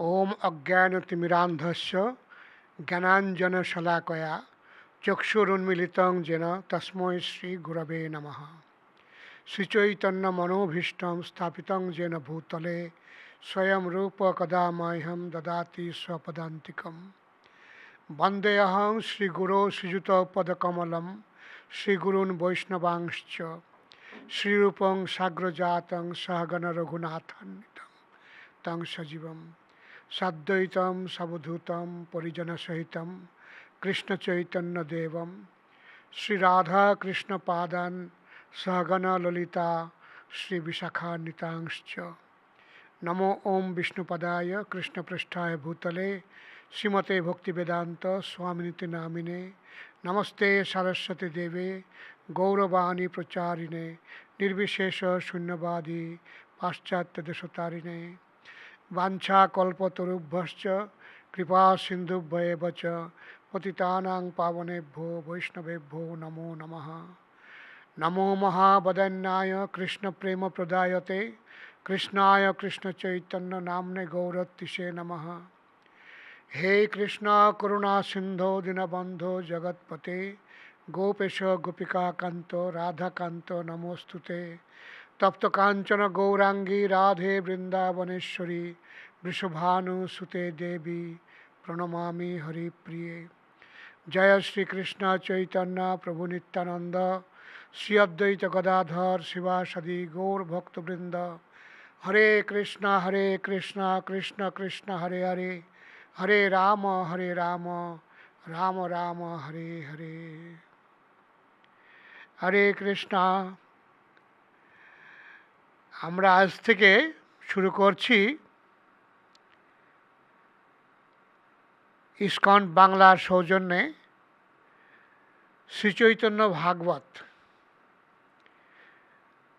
ওম অজ্ঞানতিমিরান্ধস্য জ্ঞানাঞ্জনশলাকয়া চক্ষুরুন্মিলিतं येन তস্मै শ্রীগুরবে নমঃ। শ্রীচৈতন্যমনোভীষ্টं স্থাপিतं येन ভূতলে স্বয়ং রূপ কদা মह्यं দদাতি স্বপদান্তিকम्। বন্দেऽহং শ্রীগুরো শ্রীযুতপদকমलं শ্রীগুরূन् বৈষ্ণবাংশ্চ শ্রীরূপং সাগ্রজাतं সহগণ রঘুনাথান্বিतं तं সজীবম সাদ্বৈতম সবধূতম পরিজনসহিতম কৃষ্ণচৈতন্যদেবম শ্রীরাধাকৃষ্ণপাদান সহগণ ললিতা শ্রীবিশাখান্বিতাংশ্চ। নমো ওম বিষ্ণুপদায় কৃষ্ণপৃষ্ঠায় ভূতলে শ্রীমতে ভক্তিবেদান্ত স্বামিনিতি নামিনে নমস্তে সরস্বতী দেবে গৌরবাণী প্রচারিণে নির্বিশেষ শূন্যবাদী পাশ্চাত্য দেশতারিণে বাঞ্ছাকল্পতরুভ্যশ্চ কৃপা সিন্ধুভ্যেব চ পতিতানাং পাবনেভ্যো বৈষ্ণবেভ্যো নমো নমঃ। নমো মহাবদন্যায় কৃষ্ণপ্রেমপ্রদায়তে কৃষ্ণায় কৃষ্ণচৈতন্য নাম্নে গৌরত্তিষে নমঃ। হে কৃষ্ণ করুণা সিন্ধো দীনবন্ধো জগৎপতে গোপেশ গোপিকাকান্ত রাধাকান্ত নমোস্তুতে। তপ্ত কাঞ্চন গৌরাঙ্গী রাধে বৃন্দাবনেশ্বরী বৃষভানুসুতে দেবী প্রণমামি হরিপ্রিয়ে। জয় শ্রীকৃষ্ণ চৈতন্য প্রভু নিত্যানন্দ শ্রী অদ্বৈত গদাধর শিবাসাদি গৌর ভক্তবৃন্দ। হরে কৃষ্ণ কৃষ্ণ কৃষ্ণ হরে হরে, হরে রাম রাম রাম হরে হরে। হরে কৃষ্ণ। আমরা আজ থেকে শুরু করছি ইস্কন বাংলার সৌজন্যে শ্রীচৈতন্য ভাগবত।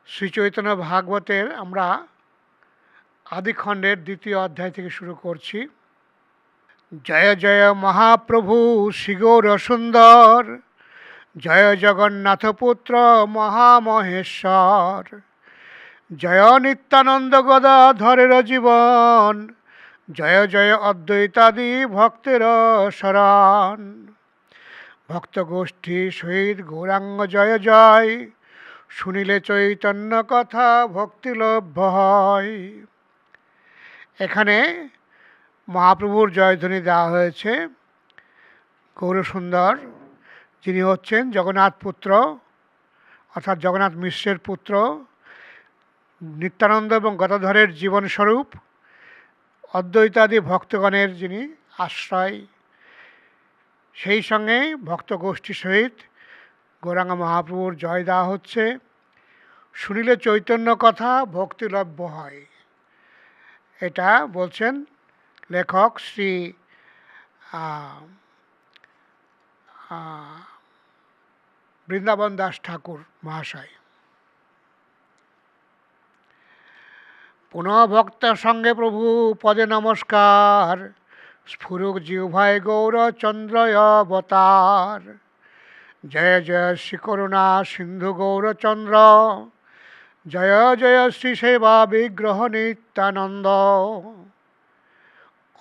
শ্রীচৈতন্য ভাগবতের আমরা আদিখণ্ডের দ্বিতীয় অধ্যায় থেকে শুরু করছি। জয় জয় মহাপ্রভু শ্রীগৌর সুন্দর, জয় জগন্নাথ পুত্র মহামহেশ্বর, জয় নিত্যানন্দ গদাধরের জীবন, জয় জয় অদ্বৈতাদি ভক্তের শরণ। ভক্ত গোষ্ঠী সহিত গৌরাঙ্গ জয় জয়, শুনিলে চৈতন্য কথা ভক্তিলভ্য হয়। এখানে মহাপ্রভুর জয়ধ্বনি দেওয়া হয়েছে। গৌরসুন্দর যিনি হচ্ছেন জগন্নাথ পুত্র অর্থাৎ জগন্নাথ মিশ্রের পুত্র, নিত্যানন্দ এবং গদাধরের জীবনস্বরূপ, অদ্বৈতাদি ভক্তগণের যিনি আশ্রয়, সেই সঙ্গে ভক্ত গোষ্ঠী সহিত গৌরাঙ্গ মহাপ্রভুর জয় দেওয়া হচ্ছে। শুনিলে চৈতন্য কথা ভক্তিলভ্য হয়, এটা বলছেন লেখক শ্রী বৃন্দাবন দাস ঠাকুর মহাশয়। পুনঃ ভক্ত সঙ্গে প্রভু পদে নমস্কার, স্ফুরুক জিহ্বায় গৌরচন্দ্রয় অবতার। জয় জয় শ্রী করুণা সিন্ধু গৌরচন্দ্র, জয় জয় শ্রী সেবা বিগ্রহ নিত্যানন্দ।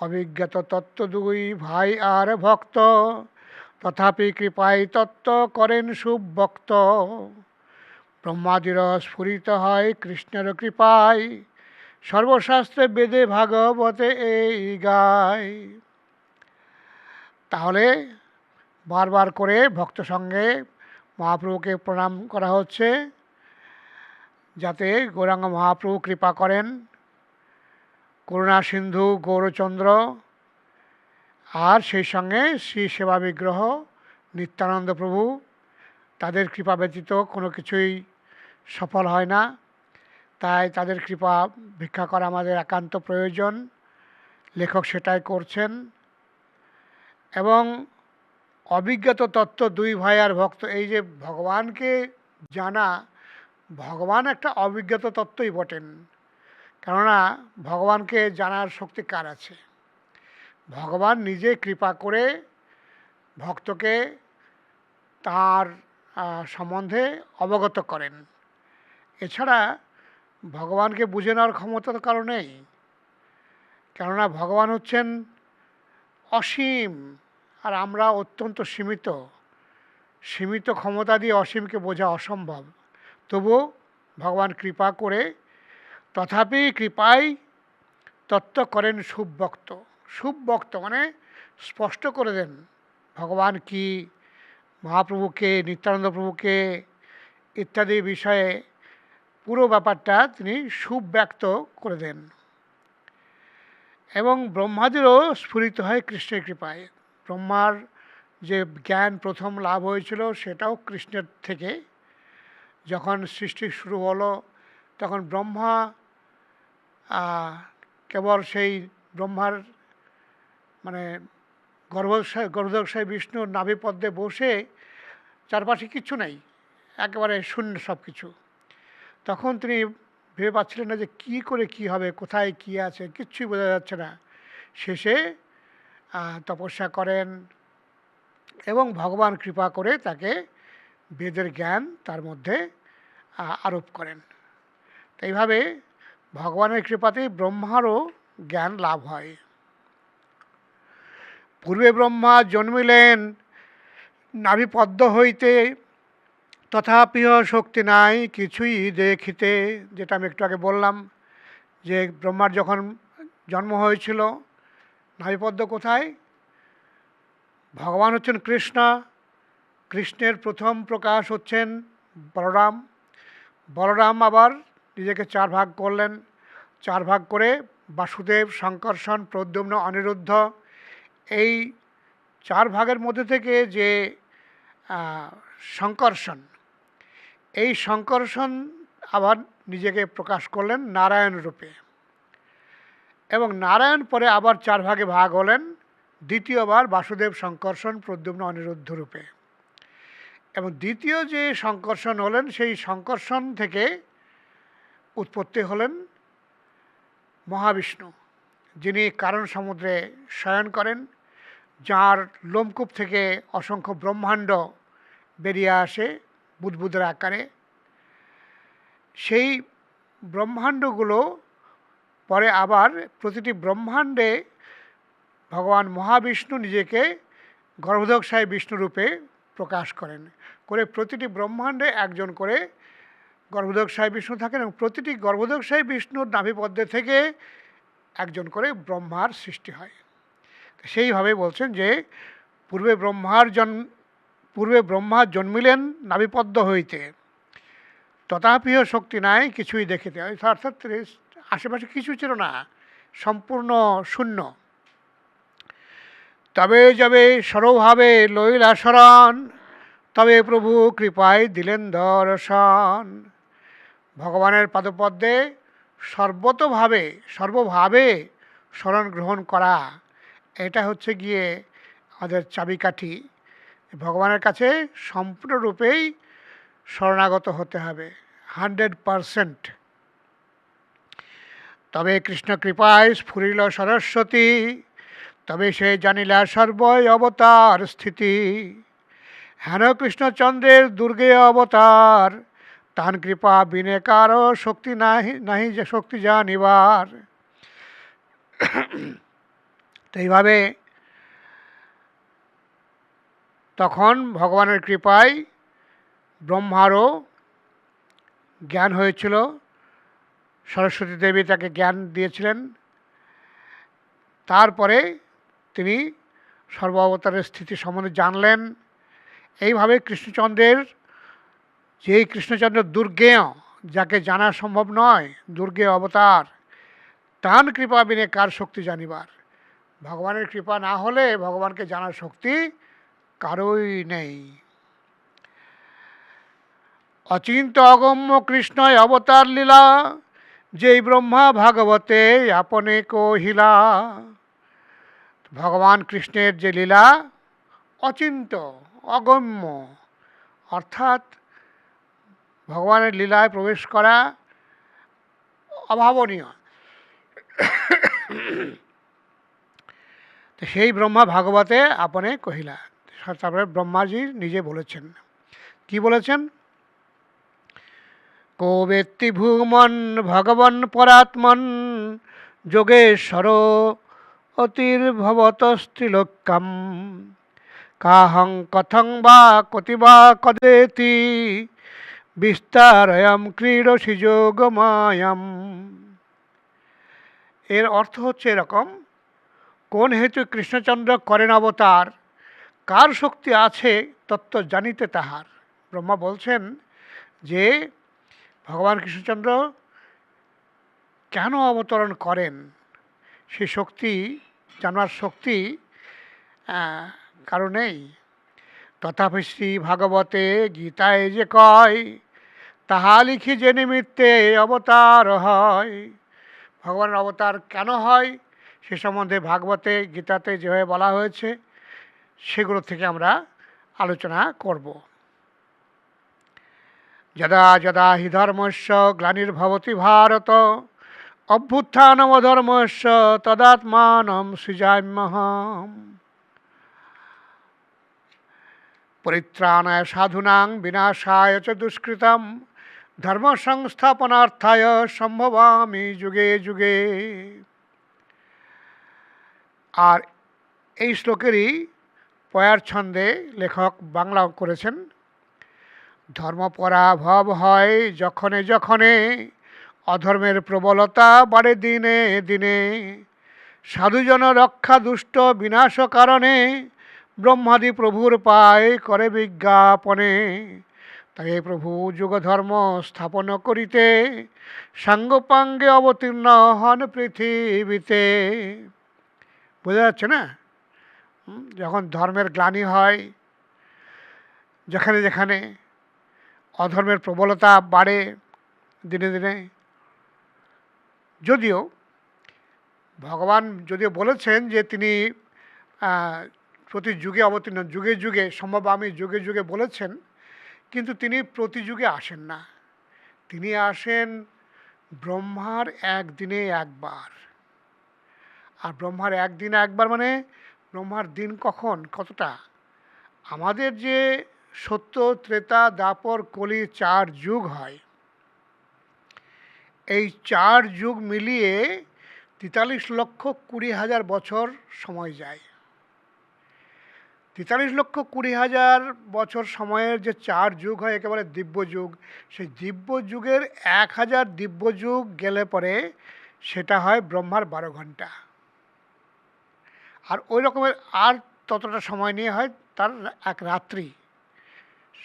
অভিজ্ঞাত তত্ত্ব দুই ভাই আর ভক্ত, তথাপি কৃপায় তত্ত্ব করেন সুভক্ত। ব্রহ্মাদির স্ফুরিত হয় কৃষ্ণের কৃপায়, সর্বশাস্ত্রে বেদে ভাগবতে এই গায়। তাহলে বারবার করে ভক্ত সঙ্গে মহাপ্রভুকে প্রণাম করা হচ্ছে, যাতে গৌরাঙ্গ মহাপ্রভু কৃপা করেন। করুণা সিন্ধু গৌরচন্দ্র আর সেই সঙ্গে শ্রী সেবা বিগ্রহ নিত্যানন্দ প্রভু, তাদের কৃপা ব্যতীত কোনো কিছুই সফল হয় না। তাই তাদের কৃপা ভিক্ষা করা আমাদের একান্ত প্রয়োজন। লেখক সেটাই করছেন। এবং অভিজ্ঞত তত্ত্ব দুই ভাই আর ভক্ত, এই যে ভগবানকে জানা, ভগবান একটা অভিজ্ঞত তত্ত্বই বটেন। কেননা ভগবানকে জানার শক্তি কার আছে? ভগবান নিজে কৃপা করে ভক্তকে তার সম্বন্ধে অবগত করেন। এছাড়া ভগবানকে বুঝে নেওয়ার ক্ষমতা তো কারো নেই। কেননা ভগবান হচ্ছেন অসীম, আর আমরা অত্যন্ত সীমিত। সীমিত ক্ষমতা দিয়ে অসীমকে বোঝা অসম্ভব। তবুও ভগবান কৃপা করে, তথাপি কৃপায় তত্ত্ব করেন শুভভক্ত। শুভভক্ত মানে স্পষ্ট করে দেন ভগবান কি, মহাপ্রভুকে, নিত্যানন্দ প্রভুকে ইত্যাদি বিষয়ে পুরো ব্যাপারটা তিনি সুব্যক্ত করে দেন। এবং ব্রহ্মাদেরও স্ফুরিত হয় কৃষ্ণের কৃপায়। ব্রহ্মার যে জ্ঞান প্রথম লাভ হয়েছিল সেটাও কৃষ্ণের থেকে। যখন সৃষ্টি শুরু হলো তখন ব্রহ্মা কেবল সেই ব্রহ্মার মানে গর্ভদোষায় বিষ্ণুর নাভিপদ্মে বসে, চারপাশে কিচ্ছু নেই, একেবারে শূন্য সব কিছু। তখন তিনি ভেবে পাচ্ছিলেন না যে কী করে কী হবে, কোথায় কী আছে, কিচ্ছুই বোঝা যাচ্ছে না। শেষে তপস্যা করেন এবং ভগবান কৃপা করে তাকে বেদের জ্ঞান তার মধ্যে আরোপ করেন। তো এইভাবে ভগবানের কৃপাতেই ব্রহ্মারও জ্ঞান লাভ হয়। পূর্বে ব্রহ্মা জন্মিলেন নাভিপদ্ম হইতে, তথাপিও শক্তি নাই কিছুই দেখিতে। যেটা আমি একটু আগে বললাম যে ব্রহ্মার যখন জন্ম হয়েছিল, নাভিপদ্ম কোথায়? ভগবান হচ্ছেন কৃষ্ণ, কৃষ্ণের প্রথম প্রকাশ হচ্ছেন বলরাম। বলরাম আবার নিজেকে চার ভাগ করলেন। চার ভাগ করে বাসুদেব, শঙ্কর্ষণ, প্রদ্যুম্ন, অনিরুদ্ধ, এই চার ভাগের মধ্যে থেকে যে শঙ্কর্ষণ, এই শঙ্কর্ষণ আবার নিজেকে প্রকাশ করলেন নারায়ণ রূপে। এবং নারায়ণ পরে আবার চার ভাগে ভাগ হলেন দ্বিতীয়বার বাসুদেব, শঙ্কর্ষণ, প্রদ্যুম্ন, অনিরুদ্ধ রূপে। এবং দ্বিতীয় যে শঙ্কর্ষণ হলেন সেই শঙ্কর্ষণ থেকে উৎপত্তি হলেন মহাবিষ্ণু, যিনি কারণ সমুদ্রে শয়ন করেন, যার লোমকূপ থেকে অসংখ্য ব্রহ্মাণ্ড বেরিয়ে আসে বুদ্বুদের আকারে। সেই ব্রহ্মাণ্ডগুলো পরে আবার প্রতিটি ব্রহ্মাণ্ডে ভগবান মহাবিষ্ণু নিজেকে গর্ভোদকশায়ী বিষ্ণুরূপে প্রকাশ করেন। করে প্রতিটি ব্রহ্মাণ্ডে একজন করে গর্ভোদকশায়ী বিষ্ণু থাকেন এবং প্রতিটি গর্ভোদকশায়ী বিষ্ণুর নাভিপদ্মে থেকে একজন করে ব্রহ্মার সৃষ্টি হয়। সেইভাবে বলছেন যে পূর্বে ব্রহ্মা জন্মিলেন নাভিপদ্ম হইতে, তথাপিও শক্তি নাই কিছুই দেখিতে। অর্থাৎ আশেপাশে কিছু ছিল না, সম্পূর্ণ শূন্য। তবে যাবে সর্বভাবে লইলা শরণ, তবে প্রভু কৃপায় দিলেন দর্শন। ভগবানের পাদপদ্মে সর্বভাবে শরণ গ্রহণ করা, এটা হচ্ছে গিয়ে আমাদের চাবিকাঠি। ভগবানের কাছে সম্পূর্ণরূপেই শরণাগত হতে হবে, 100%। তবে কৃষ্ণ কৃপায় স্ফুরিল সরস্বতী, তবে সে জানিলা সর্বই অবতার স্থিতি। হেন কৃষ্ণচন্দ্রের দুর্গে অবতার, তান কৃপা বিনে কারো শক্তি নাহি যে শক্তি জানিবার। তো এইভাবে তখন ভগবানের কৃপায় ব্রহ্মারও জ্ঞান হয়েছিল, সরস্বতী দেবী তাকে জ্ঞান দিয়েছিলেন। তারপরে তিনি সর্ব অবতারের স্থিতি সম্বন্ধে জানলেন। এইভাবে কৃষ্ণচন্দ্র দুর্গেয়, যাকে জানা সম্ভব নয়, দুর্গেয় অবতার, তান কৃপা বিনে কার শক্তি জানিবার। ভগবানের কৃপা না হলে ভগবানকে জানার শক্তি কারোই নেই। অচিন্ত অগম্য কৃষ্ণয় অবতার লীলা, যেই ব্রহ্মা ভাগবতে আপনে কহিলা। ভগবান কৃষ্ণের যে লীলা অচিন্ত, অগম্য, অর্থাৎ ভগবানের লীলায় প্রবেশ করা অভাবনীয়। তো সেই ব্রহ্মা ভাগবতে আপনে কহিলা। তারপরে ব্রহ্মাজি নিজে বলেছেন, কি বলেছেন? কো ব্যক্তি ভুমন ভগবান পরাত্মন, যোগেশ্বর অতির্ভবতস্ত্রিলোক্যম কাহং কথং বা কতি বা কদেতি বিস্তারয়ম ক্রীড়সি যোগমায়াম। এর অর্থ হচ্ছে এরকম, কোন হেতু কৃষ্ণচন্দ্র করেন অবতার, কার শক্তি আছে তত্ত্ব জানিতে তাহার। ব্রহ্মা বলছেন যে ভগবান কৃষ্ণচন্দ্র কেন অবতরণ করেন, সে শক্তি জানার শক্তি কারো নেই। তথাপি শ্রী ভাগবতে গীতায় যে কয়, তাহা লিখি যে নিমিত্তে অবতার হয়। ভগবানের অবতার কেন হয় সে সম্বন্ধে ভাগবতে গীতাতে যেভাবে বলা হয়েছে সেগুলো থেকে আমরা আলোচনা করব। যদা যদা হি ধর্মস্য গ্লানির্ভবতি ভারত অভ্যুত্থানমধর্মস্য তদাত্মানম সৃজাম্যহম। পরিত্রাণায় সাধুনাং বিনাশায় চ দুষ্কৃতম ধর্ম সংস্থাপনার্থায় সম্ভবামি যুগে যুগে। আর এই শ্লোকেরই পয়ার ছন্দে লেখক বাংলা করেছেন, ধর্মপরাভব হয় যখনে যখনে অধর্মের প্রবলতা বাড়ে দিনে দিনে সাধুজন রক্ষা দুষ্ট বিনাশ কারণে ব্রহ্মাদি প্রভুর পায় করে বিজ্ঞাপনে। তাই প্রভু যুগধর্ম স্থাপন করিতে সাঙ্গপাঙ্গে অবতীর্ণ হন পৃথিবীতে। বোঝা যাচ্ছে না? যখন ধর্মের গ্লানি হয়, যেখানে যেখানে অধর্মের প্রবলতা বাড়ে দিনে দিনে, যদিও ভগবান যদিও বলেছেন যে তিনি প্রতি যুগে অবতীর্ণ, যুগে যুগে সম্ভব আমি যুগে যুগে বলেছেন, কিন্তু তিনি প্রতি যুগে আসেন না। তিনি আসেন ব্রহ্মার একদিনে একবার। আর ব্রহ্মার একদিনে একবার মানে ব্রহ্মার দিন কখন, কতটা? আমাদের যে সত্য, ত্রেতা, দ্বাপর, কলি 4 যুগ হয়, এই 4 যুগ মিলিয়ে 43,20,000 বছর সময় যায়। 43,20,000 বছর সময়ের যে 4 যুগ হয় একেবারে দিব্য যুগ। সেই দিব্য যুগের 1000 দিব্য যুগ গেলে পরে সেটা হয় ব্রহ্মার 12 ঘন্টা। আর ওই রকমের আর ততটা সময় নিয়ে হয় তার এক রাত্রি।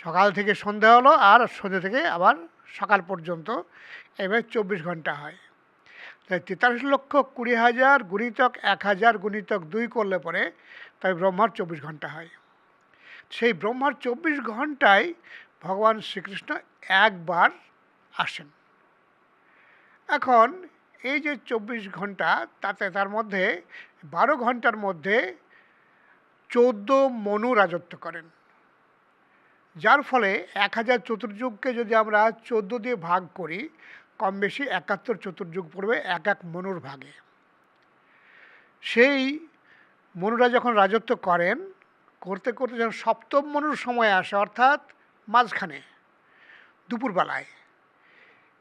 সকাল থেকে সন্ধ্যা হলো আর সন্ধ্যে থেকে আবার সকাল পর্যন্ত, এবার 24 ঘন্টা হয়। তাই 43,20,000 গুণিতক 1000 গুণিতক 2 করলে পরে তাই ব্রহ্মার 24 ঘন্টা হয়। সেই ব্রহ্মার 24 ঘন্টায় ভগবান শ্রীকৃষ্ণ একবার আসেন। এখন এই যে 24 ঘন্টা, তার মধ্যে 12 ঘন্টার মধ্যে 14 মনু রাজত্ব করেন, যার ফলে 1000 চতুর্যুগকে যদি আমরা 14 দিয়ে ভাগ করি, কম বেশি 71 চতুর্যুগ পড়বে এক এক মনুর ভাগে। সেই মনুরা যখন রাজত্ব করেন, করতে করতে যখন সপ্তম মনুর সময় আসে, অর্থাৎ মাঝখানে দুপুরবেলায়,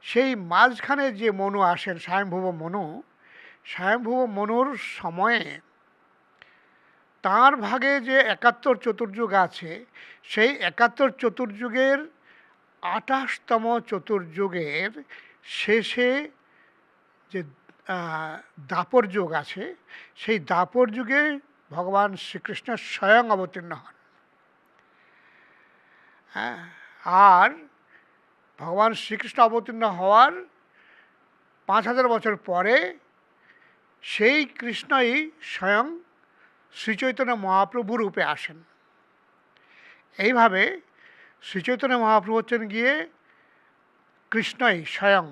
সেই মাঝখানে যে মনু আসেন স্বয়ংভুব মনু, স্বয়ংভুব মনুর সময়ে তার ভাগে যে 71 চতুর্যুগ আছে, সেই 71 চতুর্যুগের 28তম চতুর্যুগের শেষে যে দ্বাপর যুগ আছে, সেই দ্বাপর যুগে ভগবান শ্রীকৃষ্ণ স্বয়ং অবতীর্ণ হন। হ্যাঁ, আর ভগবান শ্রীকৃষ্ণ অবতীর্ণ হওয়ার 5000 বছর পরে সেই কৃষ্ণই স্বয়ং শ্রীচৈতন্য মহাপ্রভু রূপে আসেন। এইভাবে শ্রীচৈতন্য মহাপ্রভু হচ্ছেন গিয়ে কৃষ্ণই স্বয়ং,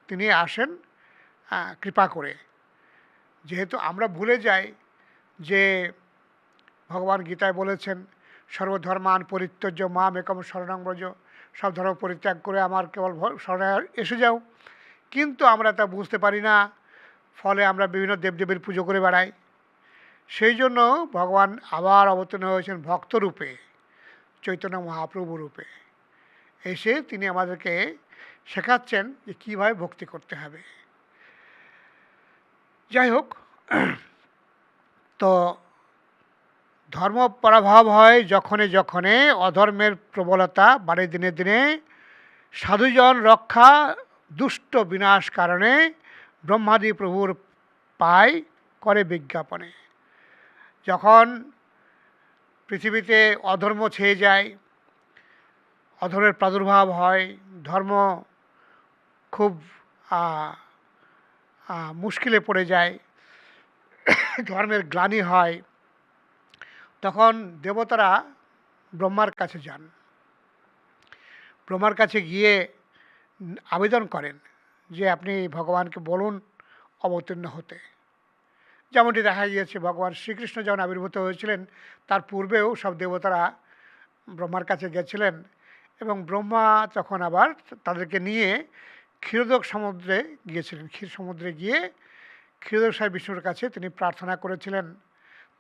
তিনি আসেন কৃপা করে। যেহেতু আমরা ভুলে যাই যে ভগবান গীতায় বলেছেন, সর্বধর্মান পরিত্যজ্য মাম একম শরণং ব্রজ, সব ধর্ম পরিত্যাগ করে আমার কেবল শরণে এসে যাও, কিন্তু আমরা তা বুঝতে পারি না, ফলে আমরা বিভিন্ন দেবদেবীর পুজো করে বেড়াই। সেই জন্য ভগবান আবার অবতীর্ণ হয়েছেন ভক্তরূপে, চৈতন্য মহাপ্রভু রূপে। এসে তিনি আমাদেরকে শেখাচ্ছেন যে কীভাবে ভক্তি করতে হবে। যাই হোক, তো ধর্ম পরাভব হয় যখনে যখনে অধর্মের প্রবলতা বাড়ে দিনে দিনে, সাধুজন রক্ষা দুষ্ট বিনাশ কারণে ব্রহ্মাদি প্রভুর পায় করে বিজ্ঞাপনে। যখন পৃথিবীতে অধর্ম ছেয়ে যায়, অধর্মের প্রাদুর্ভাব হয়, ধর্ম খুব মুশকিলে পড়ে যায়, ধর্মের গ্লানি হয়, তখন দেবতারা ব্রহ্মার কাছে যান। ব্রহ্মার কাছে গিয়ে আবেদন করেন যে আপনি ভগবানকে বলুন অবতীর্ণ হতে। যেমনটি দেখা গিয়েছে ভগবান শ্রীকৃষ্ণ যখন আবির্ভূত হয়েছিলেন তার পূর্বেও সব দেবতারা ব্রহ্মার কাছে গেছিলেন, এবং ব্রহ্মা তখন আবার তাদেরকে নিয়ে ক্ষীরোদক সমুদ্রে গিয়েছিলেন। ক্ষীর সমুদ্রে গিয়ে ক্ষীরোদক সাহেব বিষ্ণুর কাছে তিনি প্রার্থনা করেছিলেন,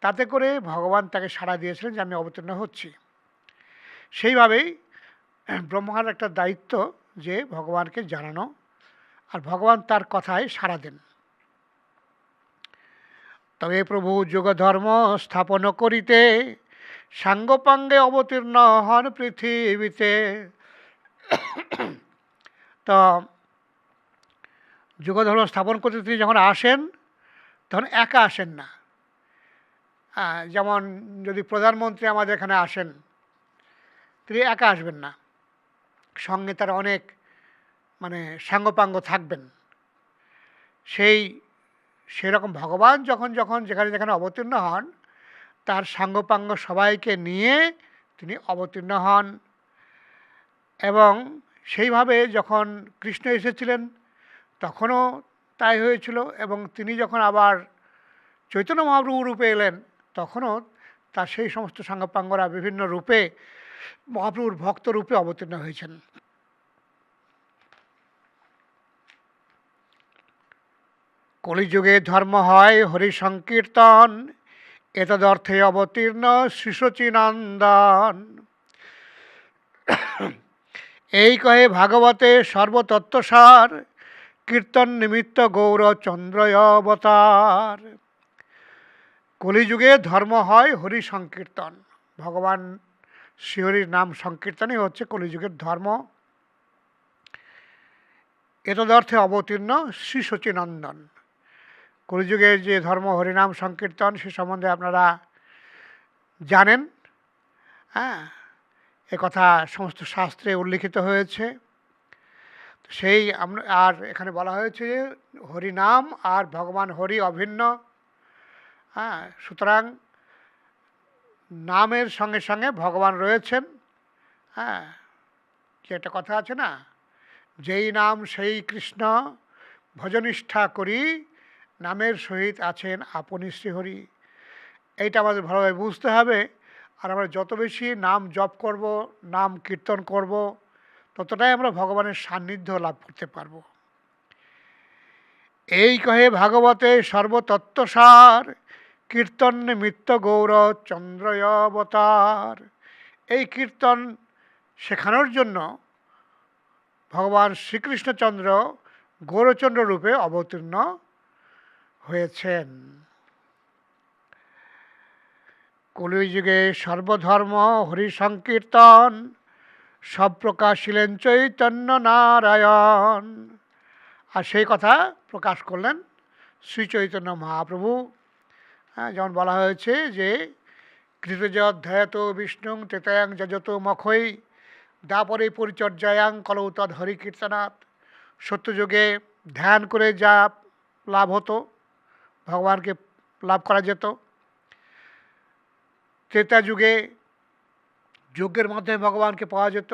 তাতে করে ভগবান তাকে সাড়া দিয়েছিলেন যে আমি অবতীর্ণ হচ্ছি। সেইভাবেই ব্রহ্মার একটা দায়িত্ব যে ভগবানকে জানানো, আর ভগবান তার কথায় সাড়া দেন। তবে প্রভু যোগধর্ম স্থাপন করিতে সাঙ্গপাঙ্গে অবতীর্ণ হন পৃথিবীতে। তো যোগধর্ম স্থাপন করতে তিনি যখন আসেন তখন একা আসেন না। যেমন যদি প্রধানমন্ত্রী আমাদের এখানে আসেন, তিনি একা আসবেন না, সঙ্গে তার অনেক সাঙ্গপাঙ্গ থাকবেন। সেরকম ভগবান যখন যখন যেখানে যেখানে অবতীর্ণ হন তার সাঙ্গপাঙ্গ সবাইকে নিয়ে তিনি অবতীর্ণ হন। এবং সেইভাবে যখন কৃষ্ণ এসেছিলেন তখনও তাই হয়েছিল, এবং তিনি যখন আবার চৈতন্য মহাপ্রভু রূপে এলেন তখনও তার সেই সমস্ত সাঙ্গপাঙ্গরা বিভিন্ন রূপে মহাপ্রভুর ভক্ত রূপে অবতীর্ণ হয়েছেন। কলিযুগে ধর্ম হয় হরি সংকীর্তন, এতদর্থে অবতীর্ণ শ্রীশচীনন্দন। এই কহে ভাগবতে সর্বতত্ত্বসার, কীর্তন নিমিত্ত গৌরচন্দ্রয় অবতার। কলিযুগে ধর্ম হয় হরি সংকীর্তন, ভগবান শ্রীহরির নাম সংকীর্তনই হচ্ছে কলিযুগের ধর্ম। এতদর্থে অবতীর্ণ শ্রী শচীনন্দন। কলিযুগের যে ধর্ম হরিনাম সংকীর্তন সে সম্বন্ধে আপনারা জানেন। কথা সমস্ত শাস্ত্রে উল্লিখিত হয়েছে। আর এখানে বলা হয়েছে যে হরিনাম আর ভগবান হরি অভিন্ন। সুতরাং নামের সঙ্গে সঙ্গে ভগবান রয়েছেন। কি একটা কথা আছে না, যেই নাম সেই কৃষ্ণ, ভজনিষ্ঠা করি নামের সহিত আছেন আপনি শ্রীহরি। এইটা আমাদের ভালোভাবে বুঝতে হবে। আর আমরা যত বেশি নাম জপ করব, নাম কীর্তন করব, ততটাই আমরা ভগবানের সান্নিধ্য লাভ করতে পারব। এই কহে ভাগবতে সর্বতত্ত্বসার, কীর্তন নিমিত্ত গৌর চন্দ্রয় অবতার। এই কীর্তন শেখানোর জন্য ভগবান শ্রীকৃষ্ণচন্দ্র গৌরচন্দ্র রূপে অবতীর্ণ হয়েছেন। কলিযুগে সর্বধর্ম হরি সংকীর্তন, সব প্রকাশিলেন চৈতন্য নারায়ণ। আর সেই কথা প্রকাশ করলেন শ্রী চৈতন্য মহাপ্রভু। যেমন বলা হয়েছে যে কৃতজ অধ্যায়ত বিষ্ণু তেতায়াং যজত মখৈ, দাপরে পরিচর্যায়াং কলৌ তদ হরিকীর্তনাথ। সত্যযুগে ধ্যান করে যা লাভ হতো, ভগবানকে লাভ করা যেত, ত্রেতা যুগে যজ্ঞের মাধ্যমে ভগবানকে পাওয়া যেত,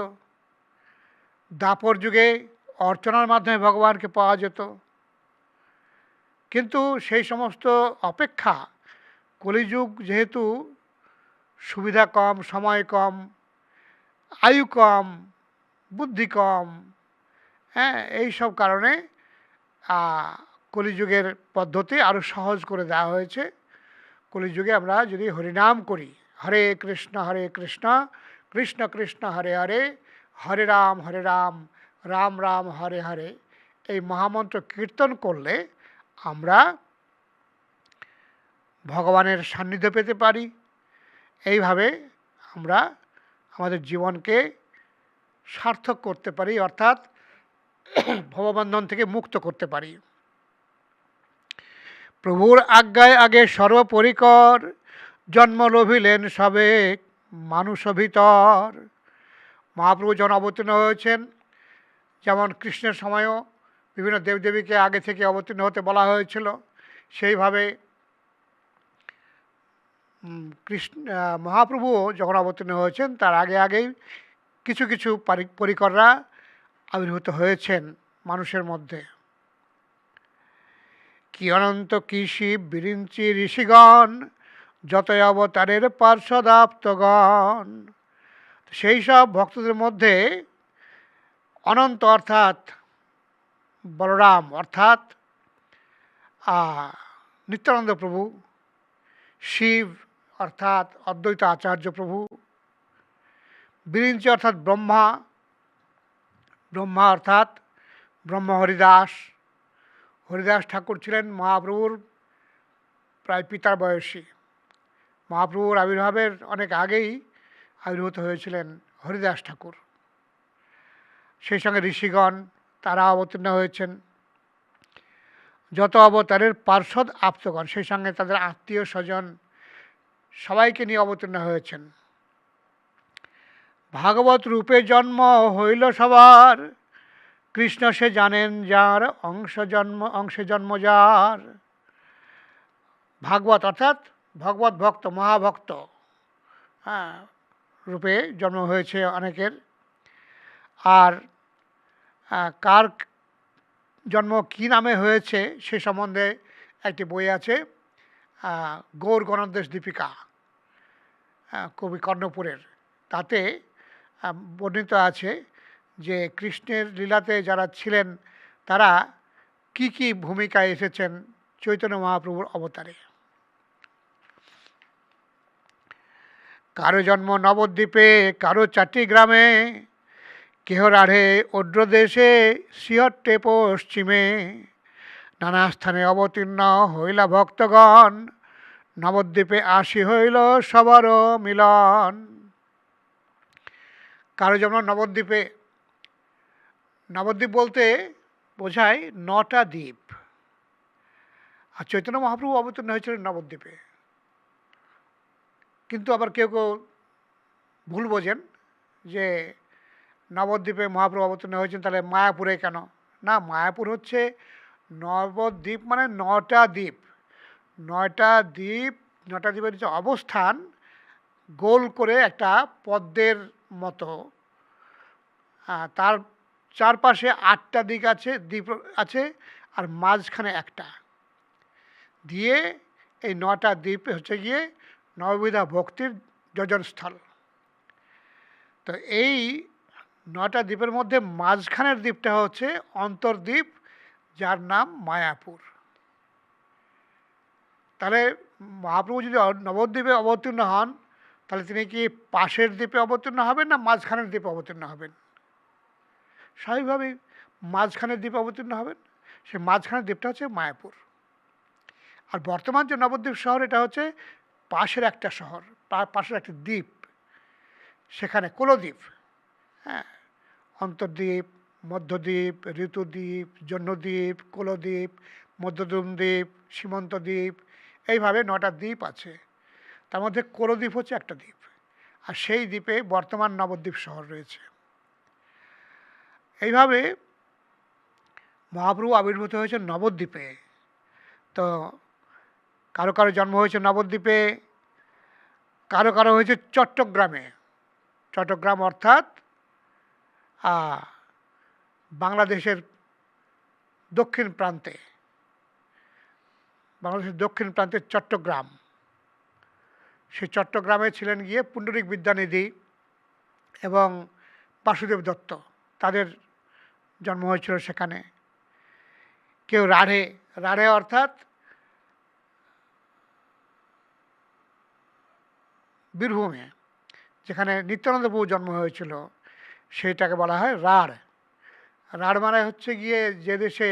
দাপর যুগে অর্চনার মাধ্যমে ভগবানকে পাওয়া যেত। কিন্তু সেই সমস্ত অপেক্ষা কলিযুগ যেহেতু সুবিধা কম, সময় কম, আয়ু কম, বুদ্ধি কম, এই সব কারণে কলিযুগের পদ্ধতি আরও সহজ করে দেওয়া হয়েছে। কলিযুগে আমরা যদি হরিনাম করি, হরে কৃষ্ণ কৃষ্ণ কৃষ্ণ হরে হরে, হরে রাম রাম রাম হরে হরে, এই মহামন্ত্র কীর্তন করলে আমরা ভগবানের সান্নিধ্য পেতে পারি। এইভাবে আমরা আমাদের জীবনকে সার্থক করতে পারি, অর্থাৎ ভববন্ধন থেকে মুক্ত করতে পারি। প্রভুর আজ্ঞায় আগে সর্বপরিকর, জন্ম লভিলেন সবে মানুষ ভিতর। মহাপ্রভু যখন অবতীর্ণ হয়েছেন, যেমন কৃষ্ণের সময়ও বিভিন্ন দেবদেবীকে আগে থেকে অবতীর্ণ হতে বলা হয়েছিল, সেইভাবে কৃষ্ণ মহাপ্রভুও যখন অবতীর্ণ হয়েছেন তার আগে আগেই কিছু কিছু পরিকররা আবির্ভূত হয়েছেন মানুষের মধ্যে। কি অনন্ত কি শিব বিরিঞ্চি ঋষিগণ, যতই অবতারের পার্শ্বদাপ্তগণ। সেই সব ভক্তদের মধ্যে অনন্ত অর্থাৎ বলরাম অর্থাৎ নিত্যানন্দ প্রভু, শিব অর্থাৎ অদ্বৈত আচার্য প্রভু, বিরিঞ্চি অর্থাৎ ব্রহ্মা, ব্রহ্মা অর্থাৎ ব্রহ্ম হরিদাস। হরিদাস ঠাকুর ছিলেন মহাপ্রভুর প্রায় পিতার বয়সী। মহাপ্রভুর আবির্ভাবের অনেক আগেই আবির্ভূত হয়েছিলেন হরিদাস ঠাকুর। সেই সঙ্গে ঋষিগণ তারা অবতীর্ণ হয়েছেন। যত অবতারের পার্ষদ আপ্তগণ, সেই সঙ্গে তাদের আত্মীয় স্বজন সবাইকে নিয়ে অবতীর্ণ হয়েছেন। ভাগবত রূপে জন্ম হইল সবার, কৃষ্ণ সে জানেন যার অংশে জন্ম যার। ভাগবত অর্থাৎ ভগবত ভক্ত, মহাভক্ত রূপে জন্ম হয়েছে অনেকের। আর কার জন্ম কী নামে হয়েছে সে সম্বন্ধে একটি বই আছে, গৌর গণদেশ দীপিকা, কবি কর্ণপুরের। তাতে বর্ণিত আছে যে কৃষ্ণের লীলাতে যারা ছিলেন তারা কি কি ভূমিকায় এসেছেন চৈতন্য মহাপ্রভুর অবতারে। কারো জন্ম নবদ্বীপে, কারো চাট্টিগ্রামে, কেহ রাঢ়ে অদ্রদেশে, শ্রীহট্টে পশ্চিমে। নানা স্থানে অবতীর্ণ হইলা ভক্তগণ, নবদ্বীপে আসি হইল সবারও মিলন। কারো জন্ম নবদ্বীপে, নবদ্বীপ বলতে বোঝায় 9টা দ্বীপ। আর চৈতন্য মহাপ্রভু অবতীর্ণ হয়েছিলেন নবদ্বীপে। কিন্তু আবার কেউ কেউ ভুল বোঝেন যে নবদ্বীপে মহাপ্রভু অবতীর্ণ হয়েছেন, তাহলে মায়াপুরে কেন? না, মায়াপুর হচ্ছে নবদ্বীপ মানে 9টা দ্বীপ। 9টা দ্বীপ, 9টা দ্বীপের যে অবস্থান গোল করে একটা পদ্মের মতো, তার চারপাশে 8টা দিক আছে, দ্বীপ আছে, আর মাঝখানে একটা দিয়ে এই 9টা দ্বীপ হচ্ছে গিয়ে নববিধা ভক্তির যোজনস্থল। তো এই 9টা দ্বীপের মধ্যে মাঝখানের দ্বীপটা হচ্ছে অন্তর্দ্বীপ, যার নাম মায়াপুর। তাহলে মহাপ্রভু যদি নবদ্বীপে অবতীর্ণ হন, তাহলে তিনি কি পাশের দ্বীপে অবতীর্ণ হবেন না মাঝখানের দ্বীপে অবতীর্ণ হবেন? স্বাভাবিকভাবেই মাঝখানের দ্বীপে অবতীর্ণ হবেন। সেই মাঝখানের দ্বীপটা হচ্ছে মায়াপুর। আর বর্তমান যে নবদ্বীপ শহর, এটা হচ্ছে পাশের একটা শহর, পাশের একটা দ্বীপ, সেখানে কুলদ্বীপ, অন্তর্দ্বীপ, মধ্যদ্বীপ, ঋতুদ্বীপ, জন্মদ্বীপ, কুলদ্বীপ, মধ্যদ্বীপ, সীমন্ত দ্বীপ, এইভাবে 9টা দ্বীপ আছে। তার মধ্যে কুলদ্বীপ হচ্ছে একটা দ্বীপ, আর সেই দ্বীপে বর্তমান নবদ্বীপ শহর রয়েছে। এইভাবে মহাপ্রভু আবির্ভূত হয়েছে নবদ্বীপে। তো কারো কারো জন্ম হয়েছে নবদ্বীপে, কারো কারো হয়েছে চট্টগ্রামে। চট্টগ্রাম অর্থাৎ বাংলাদেশের দক্ষিণ প্রান্তে, বাংলাদেশের দক্ষিণ প্রান্তে চট্টগ্রাম। সেই চট্টগ্রামে ছিলেন গিয়ে পুণ্ডরিক বিদ্যানিধি এবং বাসুদেব দত্ত, তাদের জন্ম হয়েছিল সেখানে। কেউ রাঢ়ে, রাঢ়ে অর্থাৎ বীরভূমে, যেখানে নিত্যানন্দ প্রভু জন্ম হয়েছিল, সেইটাকে বলা হয় রাঢ়। রাঢ় মানে হচ্ছে গিয়ে যে দেশে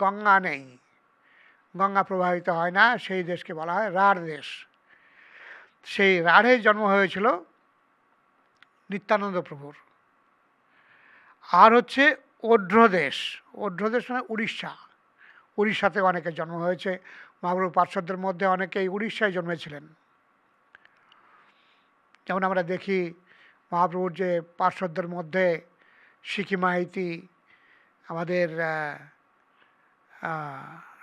গঙ্গা নেই, গঙ্গা প্রবাহিত হয় না, সেই দেশকে বলা হয় রাঢ় দেশ। সেই রাঢ়ে জন্ম হয়েছিল নিত্যানন্দ প্রভুর। আর হচ্ছে ওঢ্রদেশ, ওঢ্রদেশ মানে উড়িষ্যা, উড়িষ্যাতে অনেকের জন্ম হয়েছে। মহাপ্রভুর পার্শ্বদের মধ্যে অনেকেই উড়িষ্যায় জন্মেছিলেন। যেমন আমরা দেখি মহাপ্রভুর যে পার্শ্বদের মধ্যে সিকি মাইতি, আমাদের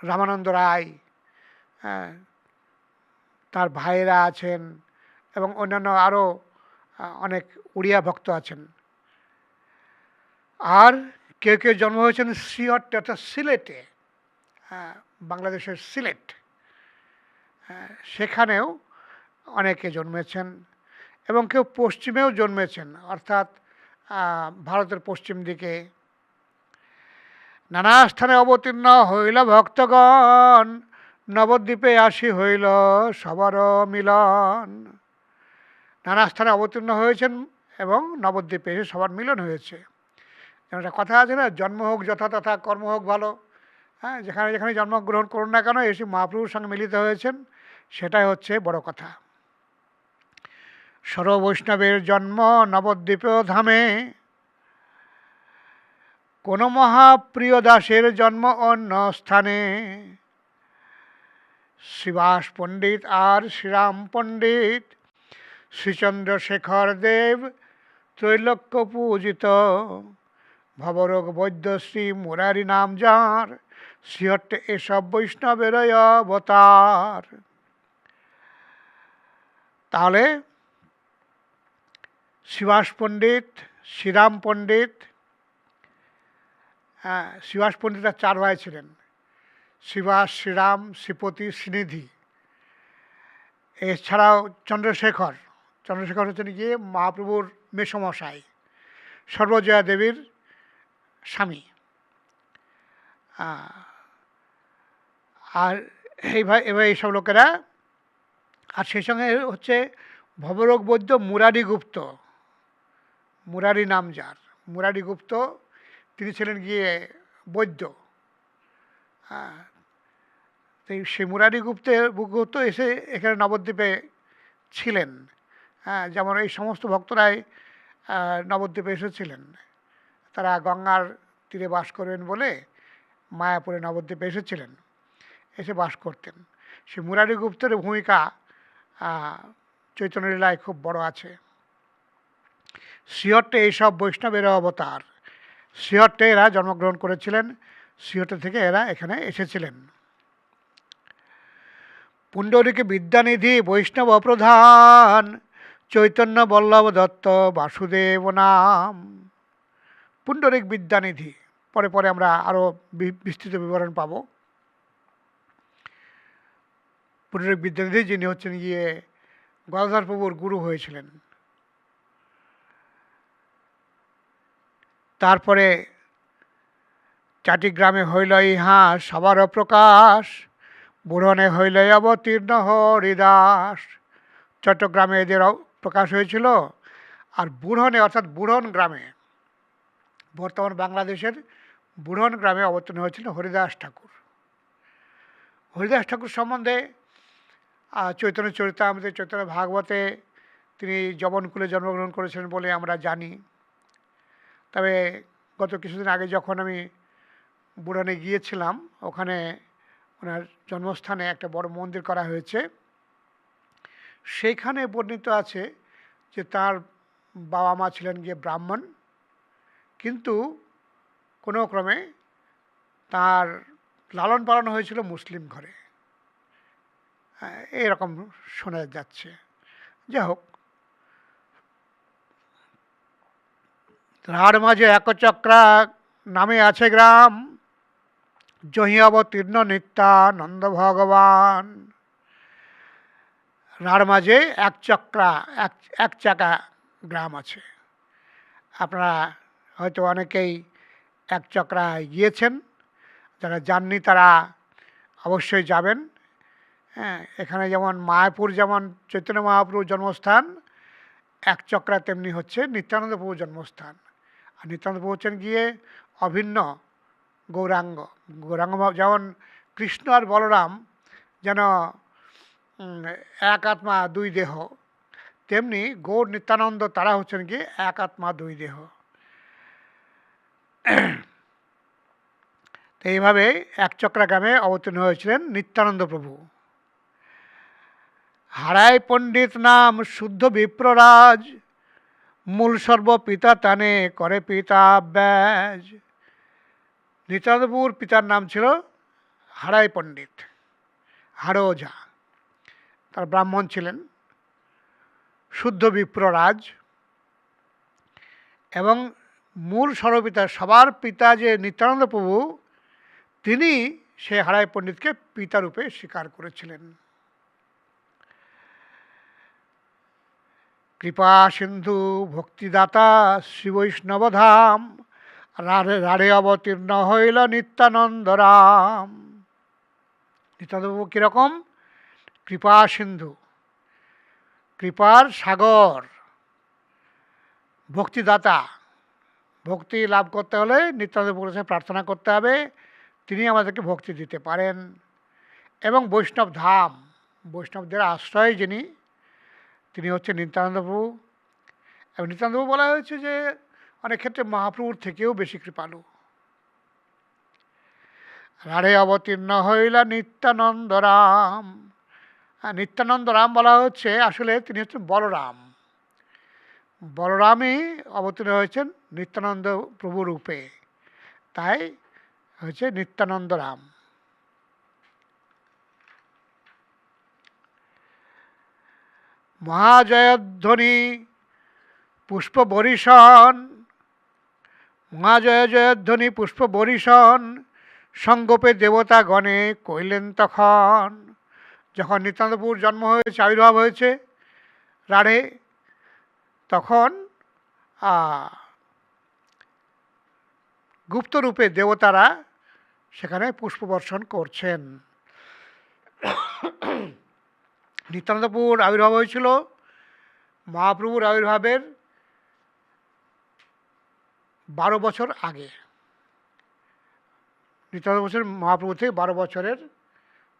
রামানন্দ রায়, তার ভাইয়েরা আছেন এবং অন্যান্য আরও অনেক উড়িয়া ভক্ত আছেন। আর কেউ কেউ জন্ম হয়েছেন সিয়ট অর্থাৎ সিলেটে, বাংলাদেশের সিলেট, সেখানেও অনেকে জন্মেছেন। এবং কেউ পশ্চিমেও জন্মেছেন, অর্থাৎ ভারতের পশ্চিম দিকে। নানা স্থানে অবতীর্ণ হইল ভক্তগণ, নবদ্বীপে আসি হইল সবার মিলন। নানা স্থানে অবতীর্ণ হয়েছেন এবং নবদ্বীপে এসে সবার মিলন হয়েছে। যেমন একটা কথা আছে না, জন্ম হোক যথা তথা, কর্ম হোক ভালো। যেখানে যেখানে জন্মগ্রহণ করুন না কেন, এসে মহাপ্রভুর সঙ্গে মিলিত হয়েছেন, সেটাই হচ্ছে বড় কথা। সর্ববৈষ্ণবের জন্ম নবদ্বীপেও ধামে, কোন মহাপ্রিয় দাসের জন্ম অন্য স্থানে। শ্রীবাস পণ্ডিত আর শ্রীরাম পণ্ডিত, শ্রীচন্দ্রশেখর দেব ত্রৈলোক্য পূজিত। ভবরোগ বৈদ্য শ্রী মুরারি নাম যার, শ্রীহট্টে এসব বৈষ্ণবের অবতার। তাহলে শ্রীবাস পণ্ডিত, শ্রীরাম পণ্ডিত, শ্রীবাস পণ্ডিতরা 4 ভাই ছিলেন, শ্রীবাস, শ্রীরাম, শ্রীপতি, শ্রীনিধি। এছাড়াও চন্দ্রশেখর, চন্দ্রশেখর হচ্ছেন গিয়ে মহাপ্রভুর মেসমশাই, সর্বজয়া দেবীর স্বামী। আর এবার এইসব লোকেরা। আর সেই সঙ্গে হচ্ছে ভবরোগ বৈদ্য মুরারি গুপ্ত, মুরারি নাম যার, মুরারি গুপ্ত, তিনি ছিলেন গিয়ে বৈদ্য। সেই মুরারি গুপ্ত এসে এখানে নবদ্বীপে ছিলেন। যেমন এই সমস্ত ভক্তরাই নবদ্বীপে এসেছিলেন। তারা গঙ্গার তীরে বাস করবেন বলে মায়াপুরে নবদ্বীপে এসেছিলেন, এসে বাস করতেন। সেই মুরারি গুপ্তের ভূমিকা চৈতন্য লীলায় খুব বড় আছে। শ্রীহট্টে এইসব বৈষ্ণবের অবতার, শ্রীহট্টে এরা জন্মগ্রহণ করেছিলেন, শ্রীহট্টে থেকে এরা এখানে এসেছিলেন। পুণ্ডরীকে বিদ্যানিধি বৈষ্ণব প্রধান, চৈতন্য বল্লভ দত্ত বাসুদেব নাম। পুণ্ডরিক বিদ্যানিধি, পরে পরে আমরা আরও বিস্তৃত বিবরণ পাব। পুণ্ডরিক বিদ্যানিধি যিনি হচ্ছেন গিয়ে গদাধর প্রভুর গুরু হয়েছিলেন। তারপরে 4টি গ্রামে হইল ইহা সবার প্রকাশ, বুড়নে হইল অবতীর্ণ হরিদাস। চট্টগ্রামে এদের প্রকাশ হয়েছিল। আর বুড়নে অর্থাৎ বুড়ন গ্রামে, বর্তমান বাংলাদেশের বুড়ন গ্রামে অবতীর্ণ হয়েছিল হরিদাস ঠাকুর। হরিদাস ঠাকুর সম্বন্ধে চৈতন্য চরিতামৃতে, চৈতন্য ভাগবতে তিনি যবনকুলে জন্মগ্রহণ করেছিলেন বলে আমরা জানি। তবে গত কিছুদিন আগে যখন আমি বুড়নে গিয়েছিলাম, ওখানে ওনার জন্মস্থানে একটা বড় মন্দির করা হয়েছে। সেইখানে বর্ণিত আছে যে তার বাবা মা ছিলেন গিয়ে ব্রাহ্মণ, কিন্তু কোনো ক্রমে তার লালন পালন হয়েছিল মুসলিম ঘরে, এরকম শোনা যাচ্ছে। যাই হোক, রাঢ় মাঝে একচক্রা নামে আছে গ্রাম, জহি অবতীর্ণ নিত্যানন্দ ভগবান। রাঢ় মাঝে এক চাকা গ্রাম আছে। আপনারা হয়তো অনেকেই এক চক্রায় গিয়েছেন, যারা যাননি তারা অবশ্যই যাবেন। এখানে যেমন মায়াপুর, যেমন চৈতন্য মহাপ্রভুর জন্মস্থান, এক চক্রা তেমনি হচ্ছে নিত্যানন্দ প্রভুর জন্মস্থান। আর নিত্যানন্দ প্রভু হচ্ছেন গিয়ে অভিন্ন গৌরাঙ্গ। গৌরাঙ্গ যেমন কৃষ্ণ আর বলরাম যেন এক আত্মা দুই দেহ, তেমনি গৌর নিত্যানন্দ তারা হচ্ছেন কি এক আত্মা দুই দেহ। তো এইভাবে একচক্রা গ্রামে অবতীর্ণ হয়েছিলেন নিত্যানন্দ প্রভু। হারায় পণ্ডিত নাম শুদ্ধ বিপ্ররাজ, মূল সর্ব পিতা তানে করে পিতা ব্যাজ। নিত্যানন্দ প্রভুর পিতার নাম ছিল হারাই পণ্ডিত, হাড় ওঝা। তার ব্রাহ্মণ ছিলেন, শুদ্ধ বিপ্ররাজ, এবং মূল সর্বপিতা সবার পিতা যে নিত্যানন্দ প্রভু, তিনি সে হারাই পণ্ডিতকে পিতারূপে স্বীকার করেছিলেন। কৃপা সিন্ধু ভক্তিদাতা শ্রী বৈষ্ণবধাম, রাড়ে অবতীর্ণ হইল নিত্যানন্দ রাম। নিত্যানন্দ প্রভু কীরকম? কৃপা সিন্ধু, কৃপার সাগর, ভক্তিদাতা। ভক্তি লাভ করতে হলে নিত্যানন্দ প্রভুর কাছে প্রার্থনা করতে হবে, তিনি আমাদেরকে ভক্তি দিতে পারেন। এবং বৈষ্ণব ধাম, বৈষ্ণবদের আশ্রয় যিনি, তিনি হচ্ছেন নিত্যানন্দ প্রভু। এবং নিত্যানন্দ প্রভু বলা হয়েছে যে অনেক ক্ষেত্রে মহাপ্রভুর থেকেও বেশি কৃপালু। রাড়ে অবতীর্ণ হইলা নিত্যানন্দ রাম। নিত্যানন্দ রাম বলা হচ্ছে, আসলে তিনি হচ্ছেন বলরাম। বলরামই অবতীর্ণ হয়েছেন নিত্যানন্দ প্রভু রূপে, তাই হচ্ছে নিত্যানন্দ রাম। মহাজয়ধ্বনি পুষ্প বরিশন, মহাজয় জয়ধ্বনি পুষ্প বরিশন, সঙ্গোপে দেবতা গণে কইলেন তখন। যখন নিত্যানন্দপুর জন্ম হয়েছে, আবির্ভাব হয়েছে রাড়ে, তখন গুপ্তরূপে দেবতারা সেখানে পুষ্পবর্ষণ করছেন। নিত্যানন্দপুর আবির্ভাব হয়েছিল মহাপ্রভুর আবির্ভাবের 12 বছর আগে। নিত্যানন্দ বছর মহাপ্রভু থেকে 12 বছরের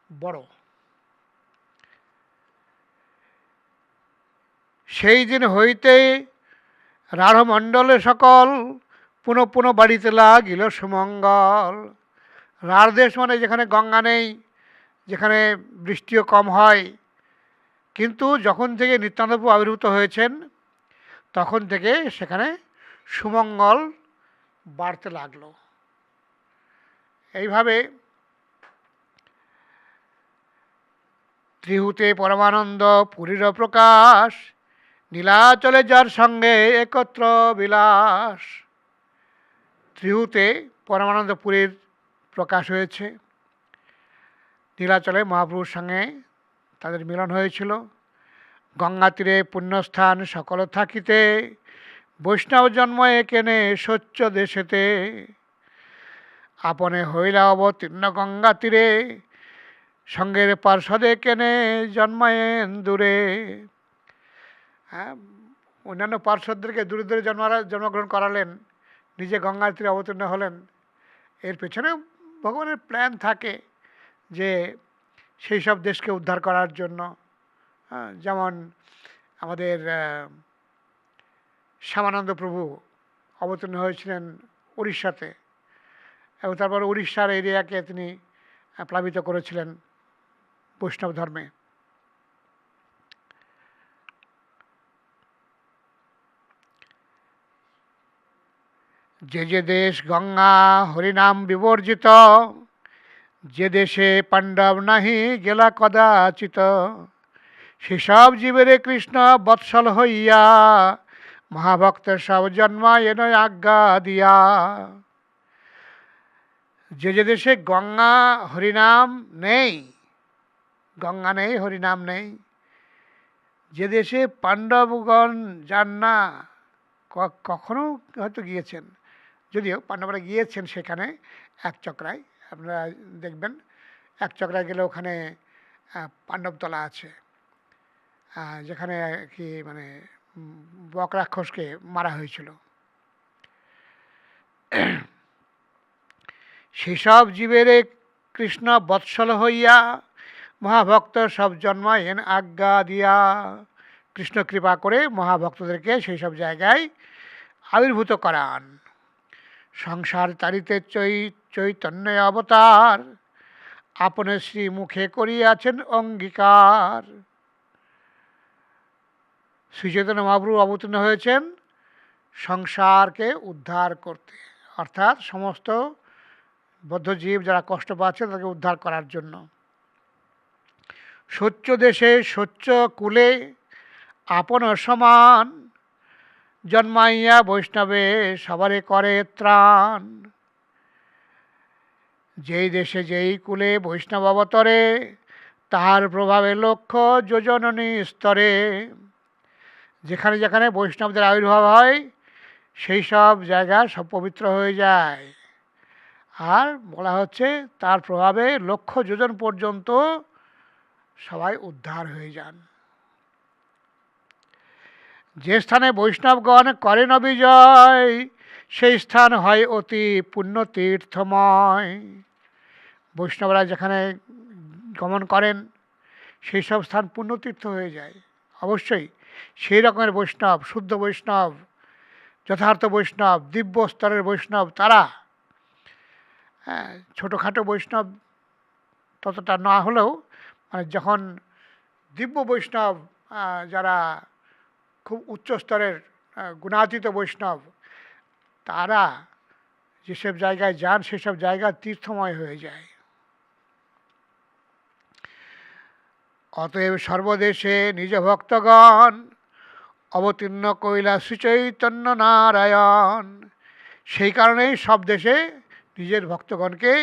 বড়। সেই দিন হইতে রাঢ়মণ্ডলে সকল পুনঃ পুনঃ বাড়িতে লাগিল সুমঙ্গল। রাঢ় দেশ মানে যেখানে গঙ্গা নেই, যেখানে বৃষ্টিও কম হয়, কিন্তু যখন থেকে নিত্যানন্দপ্রভু আবির্ভূত হয়েছেন তখন থেকে সেখানে সুমঙ্গল বাড়তে লাগলো। এইভাবে ত্রিহুতে পরমানন্দ পুরীর প্রকাশ, নীলাচলে যার সঙ্গে একত্র বিলাস। ত্রিহুতে পরমানন্দ পুরীর প্রকাশ হয়েছে, নীলাচলে মহাপ্রভুর সঙ্গে তাদের মিলন হয়েছিল। গঙ্গা তীরে পুণ্যস্থান সকল থাকিতে, বৈষ্ণব জন্ম একেনে স্বচ্ছ দেশেতে। আপনে হইলা অবতীর্ণ গঙ্গা তীরে, সঙ্গের পার্শ্বদে কেনে জন্মায়েন দূরে। হ্যাঁ, অন্যান্য পার্শ্বদেরকে দূরে দূরে জন্মগ্রহণ করালেন, নিজে গঙ্গার তীরে অবতীর্ণ হলেন। এর পেছনে ভগবানের প্ল্যান থাকে যে সেই সব দেশকে উদ্ধার করার জন্য। যেমন আমাদের শ্যামানন্দ প্রভু অবতীর্ণ হয়েছিলেন উড়িষ্যাতে, এবং তারপর উড়িষ্যার এরিয়াকে তিনি প্লাবিত করেছিলেন বৈষ্ণব ধর্মে। যে যে দেশ গঙ্গা হরিনাম বিবর্জিত, যে দেশে পাণ্ডব নাহি গেলা কদাচিত, সেসব জীবেরে কৃষ্ণ বৎসল হইয়া, মহাভক্তের সব জন্মায়েন আজ্ঞা দিয়া। যে যে দেশে গঙ্গা হরিনাম নেই, গঙ্গা নেই, হরিনাম নেই, যে দেশে পাণ্ডবগণ যান না, কখনো হয়তো গিয়েছেন, যদিও পাণ্ডবরা গিয়েছেন সেখানে একচক্রায়, আপনারা দেখবেন একচক্রায় গেলে ওখানে পাণ্ডবতলা আছে, যেখানে কি মানে বক রাক্ষসকে মারা হয়েছিল। সেসব জীবের কৃষ্ণ বৎসল হইয়া মহাভক্ত সব জন্মায়েন আজ্ঞা দিয়া। কৃষ্ণ কৃপা করে মহাভক্তদেরকে সেই সব জায়গায় আবির্ভূত করান। সংসার তারিতে চৈতন্য অবতার, আপন শ্রী মুখে করিয়াছেন অঙ্গীকার। শ্রীচৈতন্য মহাপ্রভু অবতীর্ণ হয়েছেন সংসারকে উদ্ধার করতে, অর্থাৎ সমস্ত বদ্ধজীব যারা কষ্ট পাচ্ছে তাকে উদ্ধার করার জন্য। স্বচ্ছ দেশে স্বচ্ছ কুলে আপন সমান, জন্মাইয়া বৈষ্ণবে সবারে করে ত্রাণ। যেই দেশে যেই কুলে বৈষ্ণব অবতরে, তাহার প্রভাবে লক্ষ্য যোজননী স্তরে। যেখানে যেখানে বৈষ্ণবদের আবির্ভাব হয় সেই সব জায়গা সব পবিত্র হয়ে যায়। আর বলা হচ্ছে তার প্রভাবে লক্ষ যোজন পর্যন্ত সবাই উদ্ধার হয়ে যান। যে স্থানে বৈষ্ণবগণ করেন বিজয়, সেই স্থান হয় অতি পুণ্য তীর্থময়। বৈষ্ণবরা যেখানে গমন করেন সেই সব স্থান পুণ্যতীর্থ হয়ে যায়। অবশ্যই সেই রকমের বৈষ্ণব, শুদ্ধ বৈষ্ণব, যথার্থ বৈষ্ণব, দিব্য স্তরের বৈষ্ণব তারা, ছোটোখাটো বৈষ্ণব ততটা না হলেও মানে যখন দিব্য বৈষ্ণব যারা খুব উচ্চ স্তরের গুণাতীত বৈষ্ণব, তারা যেসব জায়গায় যান সেসব জায়গা তীর্থময় হয়ে যায়। অতএব সর্বদেশে নিজ ভক্তগণ, অবতীর্ণ কইলা শ্রীচৈতন্য নারায়ণ। সেই কারণেই সব দেশে নিজের ভক্তগণকে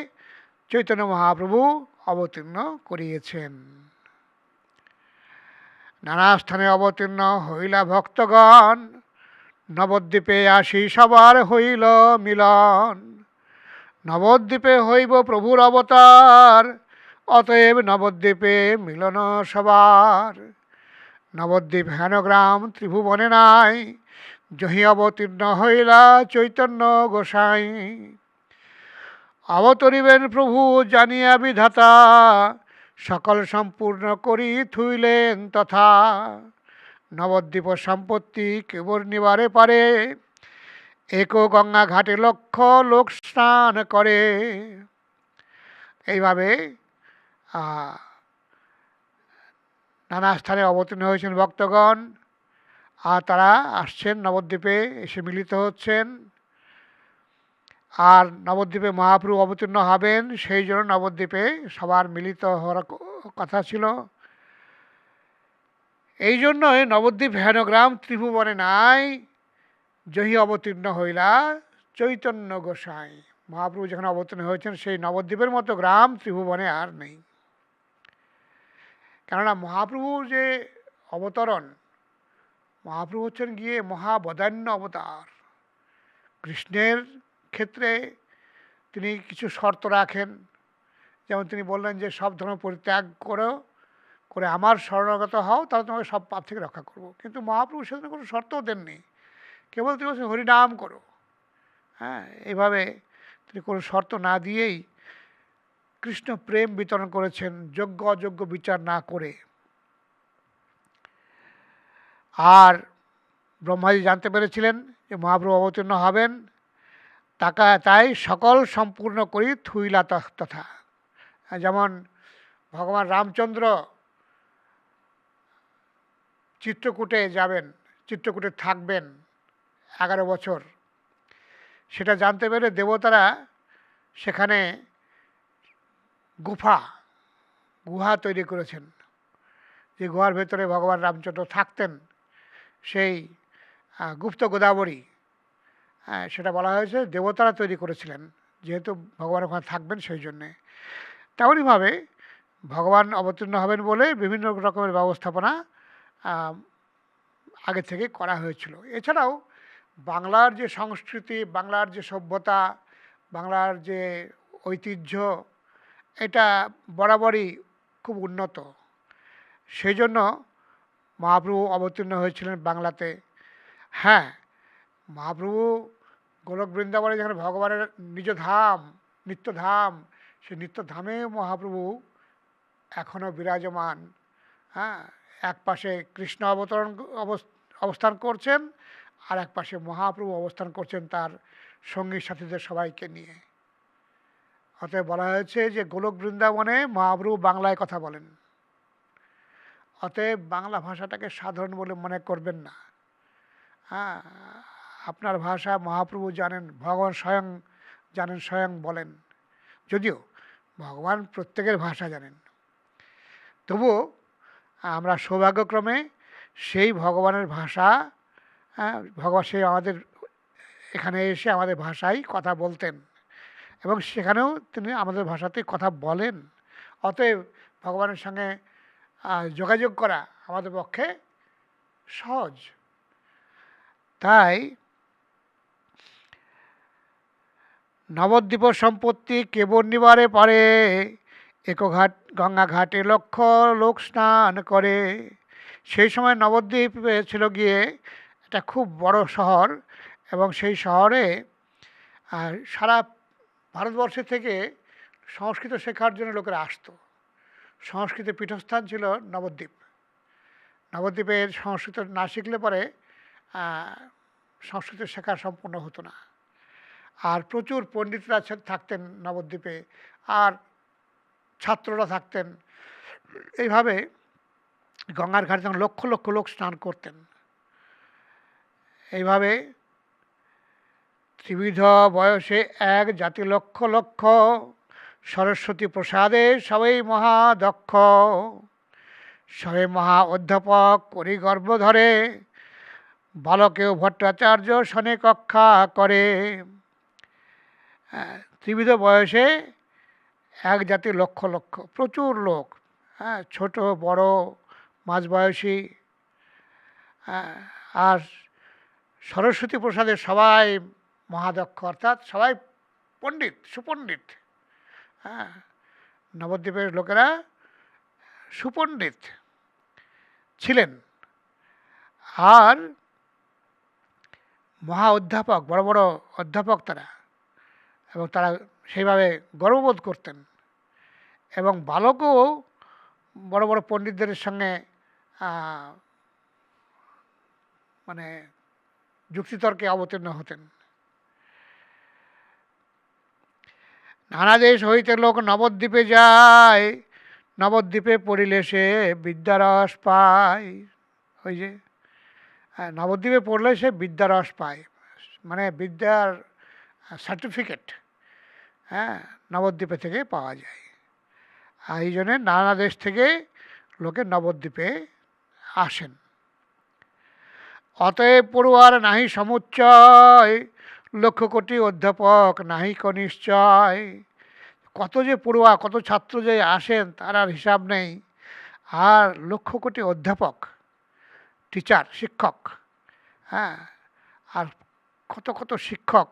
চৈতন্য মহাপ্রভু অবতীর্ণ করিয়েছেন। নানা স্থানে অবতীর্ণ হইলা ভক্তগণ, নবদ্বীপে আসি সবার হইল মিলন। নবদ্বীপে হইব প্রভুর অবতার, অতএব নবদ্বীপে মিলন সবার। নবদ্বীপ হেনগ্রাম ত্রিভুবনে নাই, জহি অবতীর্ণ হইলা চৈতন্য গোসাই। অবতরিবেন প্রভু জানিয়া বিধাতা, সকল সম্পূর্ণ করি থুইলেন তথা। নবদ্বীপ সম্পত্তি কেবল নিবারে পারে, এক গঙ্গা ঘাটে লক্ষ লোক স্নান করে। এইভাবে নানা স্থানে অবতীর্ণ হয়েছেন ভক্তগণ, আর তারা আসছেন নবদ্বীপে, এসে মিলিত হচ্ছেন। আর নবদ্বীপে মহাপ্রভু অবতীর্ণ হবেন, সেই জন্য নবদ্বীপে সবার মিলিত হওয়ার কথা ছিল। এই জন্যই নবদ্বীপ হেনগ্রাম ত্রিভুবনে নাই, জহি অবতীর্ণ হইলা চৈতন্য গোসাই। মহাপ্রভু যেখানে অবতীর্ণ হয়েছেন সেই নবদ্বীপের মতো গ্রাম ত্রিভুবনে আর নেই। কেননা মহাপ্রভুর যে অবতরণ, মহাপ্রভু হচ্ছেন গিয়ে মহাবদান্য অবতার। কৃষ্ণের ক্ষেত্রে তিনি কিছু শর্ত রাখেন, যেমন তিনি বললেন যে সব ধর্ম পরিত্যাগ করে আমার শরণাগত হও, তাহলে তোমাকে সব পাপ থেকে রক্ষা করবো। কিন্তু মহাপ্রভু সেখানে কোনো শর্তও দেননি, কেবল তিনি বলছেন হরিনাম করো। এইভাবে তিনি কোনো শর্ত না দিয়েই কৃষ্ণ প্রেম বিতরণ করেছেন, যোগ্য অযোগ্য বিচার না করে। আর ব্রহ্মাজি জানতে পেরেছিলেন যে মহাপ্রভু অবতীর্ণ হবেন, তাই সকল সম্পূর্ণ করি থুইলা তথা। যেমন ভগবান রামচন্দ্র চিত্রকূটে যাবেন, চিত্রকূটে থাকবেন 11 বছর, সেটা জানতে পেরে দেবতারা সেখানে গুহা তৈরি করেছেন। যে গুহার ভেতরে ভগবান রামচন্দ্র থাকতেন, সেই গুপ্ত গোদাবরী, সেটা বলা হয়েছে দেবতারা তৈরি করেছিলেন, যেহেতু ভগবান ওখানে থাকবেন সেই জন্যে। তেমনইভাবে ভগবান অবতীর্ণ হবেন বলে বিভিন্ন রকমের ব্যবস্থাপনা আগে থেকে করা হয়েছিল। এছাড়াও বাংলার যে সংস্কৃতি, বাংলার যে সভ্যতা, বাংলার যে ঐতিহ্য, এটা বরাবরই খুব উন্নত। সেই জন্য মহাপ্রভু অবতীর্ণ হয়েছিলেন বাংলাতে। মহাপ্রভু গোলক বৃন্দাবনে যেখানে ভগবানের নিজ ধাম, নিত্যধাম, সে নিত্যধামে মহাপ্রভু এখনও বিরাজমান। হ্যাঁ, এক পাশে কৃষ্ণ অবস্থান করছেন, আর এক পাশে মহাপ্রভু অবস্থান করছেন তার সঙ্গী সাথীদের সবাইকে নিয়ে। অতএব বলা হয়েছে যে গোলক বৃন্দাবনে মহাপ্রভু বাংলায় কথা বলেন। অতএব বাংলা ভাষাটাকে সাধারণ বলে মনে করবেন না। হ্যাঁ, আপনার ভাষা মহাপ্রভু জানেন, ভগবান স্বয়ং জানেন, স্বয়ং বলেন। যদিও ভগবান প্রত্যেকের ভাষা জানেন, তবুও আমরা সৌভাগ্যক্রমে সেই ভগবানের ভাষা, ভগবান সেই আমাদের এখানে এসে আমাদের ভাষায় কথা বলতেন, এবং সেখানেও তিনি আমাদের ভাষাতেই কথা বলেন। অতএব ভগবানের সঙ্গে যোগাযোগ করা আমাদের পক্ষে সহজ। তাই নবদ্বীপ সম্পত্তি কেবল নিবারে পারে, একঘাট গঙ্গা ঘাটে লক্ষ লোক স্নান করে। সেই সময় নবদ্বীপ ছিল গিয়ে একটা খুব বড় শহর, এবং সেই শহরে সারা ভারতবর্ষে থেকে সংস্কৃত শেখার জন্য লোকেরা আসতো। সংস্কৃতের পীঠস্থান ছিল নবদ্বীপ। নবদ্বীপের সংস্কৃত না শিখলে পরে সংস্কৃত শেখা সম্পূর্ণ হতো না। আর প্রচুর পণ্ডিতরা থাকতেন নবদ্বীপে, আর ছাত্ররা থাকতেন। এইভাবে গঙ্গার ঘাটে তখন লক্ষ লক্ষ লোক স্নান করতেন। এইভাবে ত্রিবিধ বয়সে এক জাতি লক্ষ লক্ষ, সরস্বতী প্রসাদে সবাই মহাদক্ষ। সবে মহা অধ্যাপক করি গর্ব ধরে, বালকেও ভট্টাচার্য শনে কক্ষা করে। ত্রিবিধ বয়সে এক জাতি লক্ষ লক্ষ, প্রচুর লোক, ছোট বড় মাঝবয়সী, আর সরস্বতী প্রসাদে সবাই মহাদক্ষ, অর্থাৎ সবাই পণ্ডিত, সুপণ্ডিত। নবদ্বীপের লোকেরা সুপণ্ডিত ছিলেন, আর মহা অধ্যাপক, বড় বড় অধ্যাপক তারা, এবং তারা সেইভাবে গর্ববোধ করতেন। এবং বালকও বড় বড় পণ্ডিতদের সঙ্গে মানে যুক্তিতর্কে অবতীর্ণ হতেন। নানা দেশ হইতে লোক নবদ্বীপে যায়, নবদ্বীপে পড়িলে সে বিদ্যারস পায়। ওই যে নবদ্বীপে পড়লে সে বিদ্যারস পায়, মানে বিদ্যার সার্টিফিকেট নবদ্বীপে থেকে পাওয়া যায়। আর এই জন্যে নানা দেশ থেকে লোকে নবদ্বীপে আসেন। অতএব পড়ুয়ার নাহি সমুচ্চয়, লক্ষ কোটি অধ্যাপক নাহি নিশ্চয়। কত যে পড়ুয়া, কত ছাত্র যে আসেন তার আর হিসাব নেই। আর লক্ষ কোটি অধ্যাপক, টিচার, শিক্ষক, আর কত কত শিক্ষক।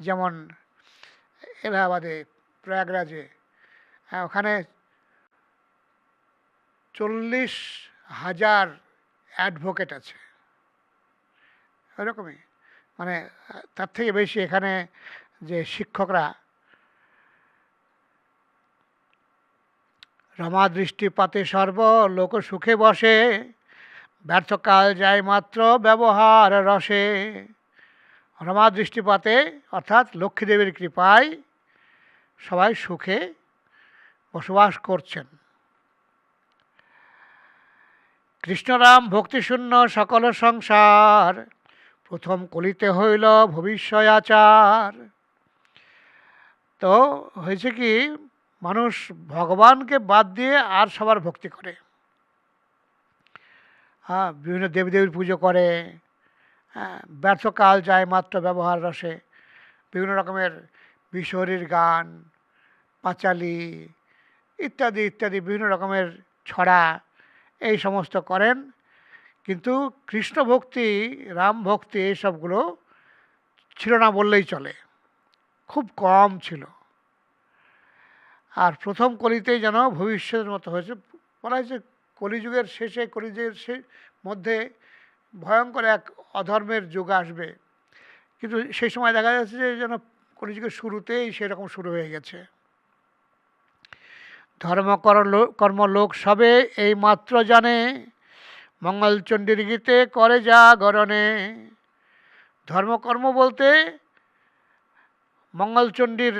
যেমন এলাহাবাদে প্রয়াগরাজে, ওখানে 40,000 অ্যাডভোকেট আছে, ওরকমই, মানে তার থেকে বেশি এখানে যে শিক্ষকরা। রমা দৃষ্টিপাতে সর্ব লোক সুখে বসে, ব্যর্থকাল যায় মাত্র ব্যবহার রসে। রমা দৃষ্টিপাতে অর্থাৎ লক্ষ্মীদেবীর কৃপায় সবাই সুখে বসবাস করছেন। কৃষ্ণরাম ভক্তিশূন্য সকল সংসার, প্রথম কলিতে হইল ভবিষ্যয়াচার। তো হয়েছে কি, মানুষ ভগবানকে বাদ দিয়ে আর সবার ভক্তি করে, বিভিন্ন দেবদেবীর পুজো করে, ব্যর্থকাল যায় মাত্র ব্যবহার রসে, বিভিন্ন রকমের বিশহরীর গান, পাঁচালি ইত্যাদি ইত্যাদি বিভিন্ন রকমের ছড়া এই সমস্ত করেন। কিন্তু কৃষ্ণ ভক্তি, রাম ভক্তি এইসবগুলো ছিল না বললেই চলে, খুব কম ছিল। আর প্রথম কলিতেই যেন ভবিষ্যতের মতো হয়েছে। বলা হয়েছে কলিযুগের শেষে, কলিযুগের মধ্যে ভয়ঙ্কর এক অধর্মের যুগ আসবে, কিন্তু সেই সময় দেখা যাচ্ছে যে যেন কলিযুগের শুরুতেই সেরকম শুরু হয়ে গেছে। কর্ম লোক সবে এই মাত্র জানে, মঙ্গলচণ্ডীর গীতে করে জাগরণে। ধর্মকর্ম বলতে মঙ্গলচণ্ডীর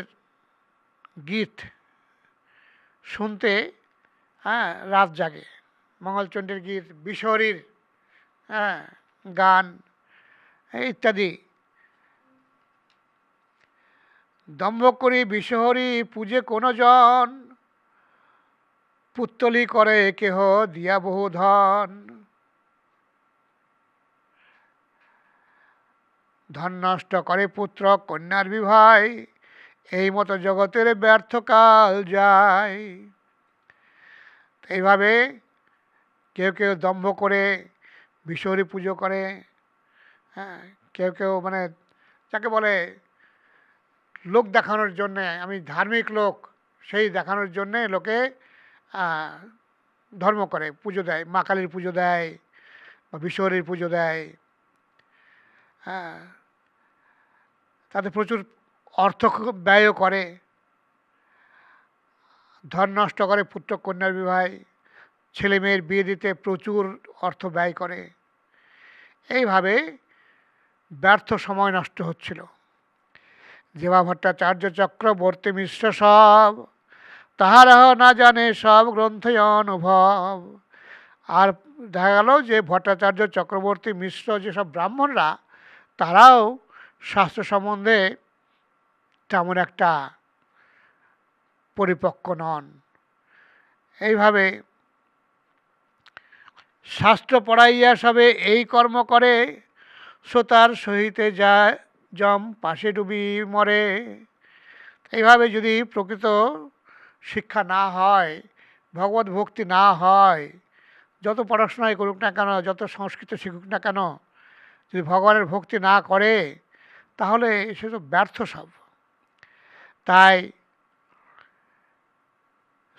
গীত শুনতে রাত জাগে। মঙ্গলচণ্ডীর গীত, বিশহরীর গান ইত্যাদি। দম্ভ করি বিশহরী পূজে কোনো জন, পুত্তলি করে কেহ দিয়া বহু ধন। ধন নষ্ট করে পুত্র কন্যার বিবাহ, এই মতো জগতের ব্যর্থকাল যায়। এইভাবে কেউ কেউ দম্ভ করে বিশহরী পুজো করে, কেউ কেউ মানে যাকে বলে লোক দেখানোর জন্যে, আমি ধার্মিক লোক সেই দেখানোর জন্যে লোকে ধর্ম করে, পুজো দেয়, মা কালীর পুজো দেয় বা বিশহরীর পুজো দেয়। তাতে প্রচুর অর্থ ব্যয়ও করে। ধন নষ্ট করে পুত্র কন্যার বিবাহে, ছেলে মেয়ের বিয়ে দিতে প্রচুর অর্থ ব্যয় করে। এইভাবে ব্যর্থ সময় নষ্ট হচ্ছিল। জীবা ভট্টাচার্য চক্রবর্তী মিশ্র সব, তাহারা না জানে সব গ্রন্থে অনুভব। আর দেখা গেল যে ভট্টাচার্য চক্রবর্তী মিশ্র যেসব ব্রাহ্মণরা, তারাও শাস্ত্র সম্বন্ধে তেমন একটা পরিপক্ক নন। এইভাবে শাস্ত্র পড়াইয়া সবে এই কর্ম করে, শ্রোতার সহিতে যায় জম পাশে ডুবি মরে। এইভাবে যদি প্রকৃত শিক্ষা না হয়, ভগবত ভক্তি না হয়, যত পড়াশোনাই করুক না কেন, যত সংস্কৃত শিখুক না কেন, যদি ভগবানের ভক্তি না করে, তাহলে সে তো ব্যর্থ সব। তাই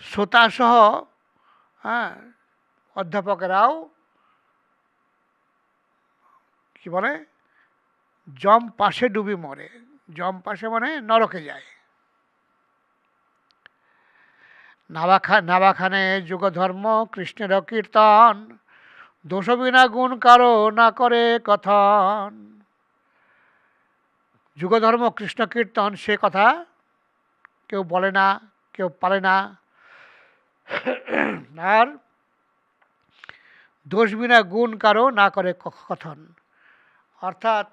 শ্রোতাসহ অধ্যাপকেরাও কি বলে, জম পাশে ডুবি মরে। জম পাশে মানে নরকে যায়। নাবাখানে যুগধর্ম কৃষ্ণের কীর্তন, দোষ বিনা গুণ কারো না করে কথন। যুগধর্ম কৃষ্ণ কীর্তন সে কথা কেউ বলে না, কেউ পারে না। আর দোষ বিনা গুণ কারো না করে কথন, অর্থাৎ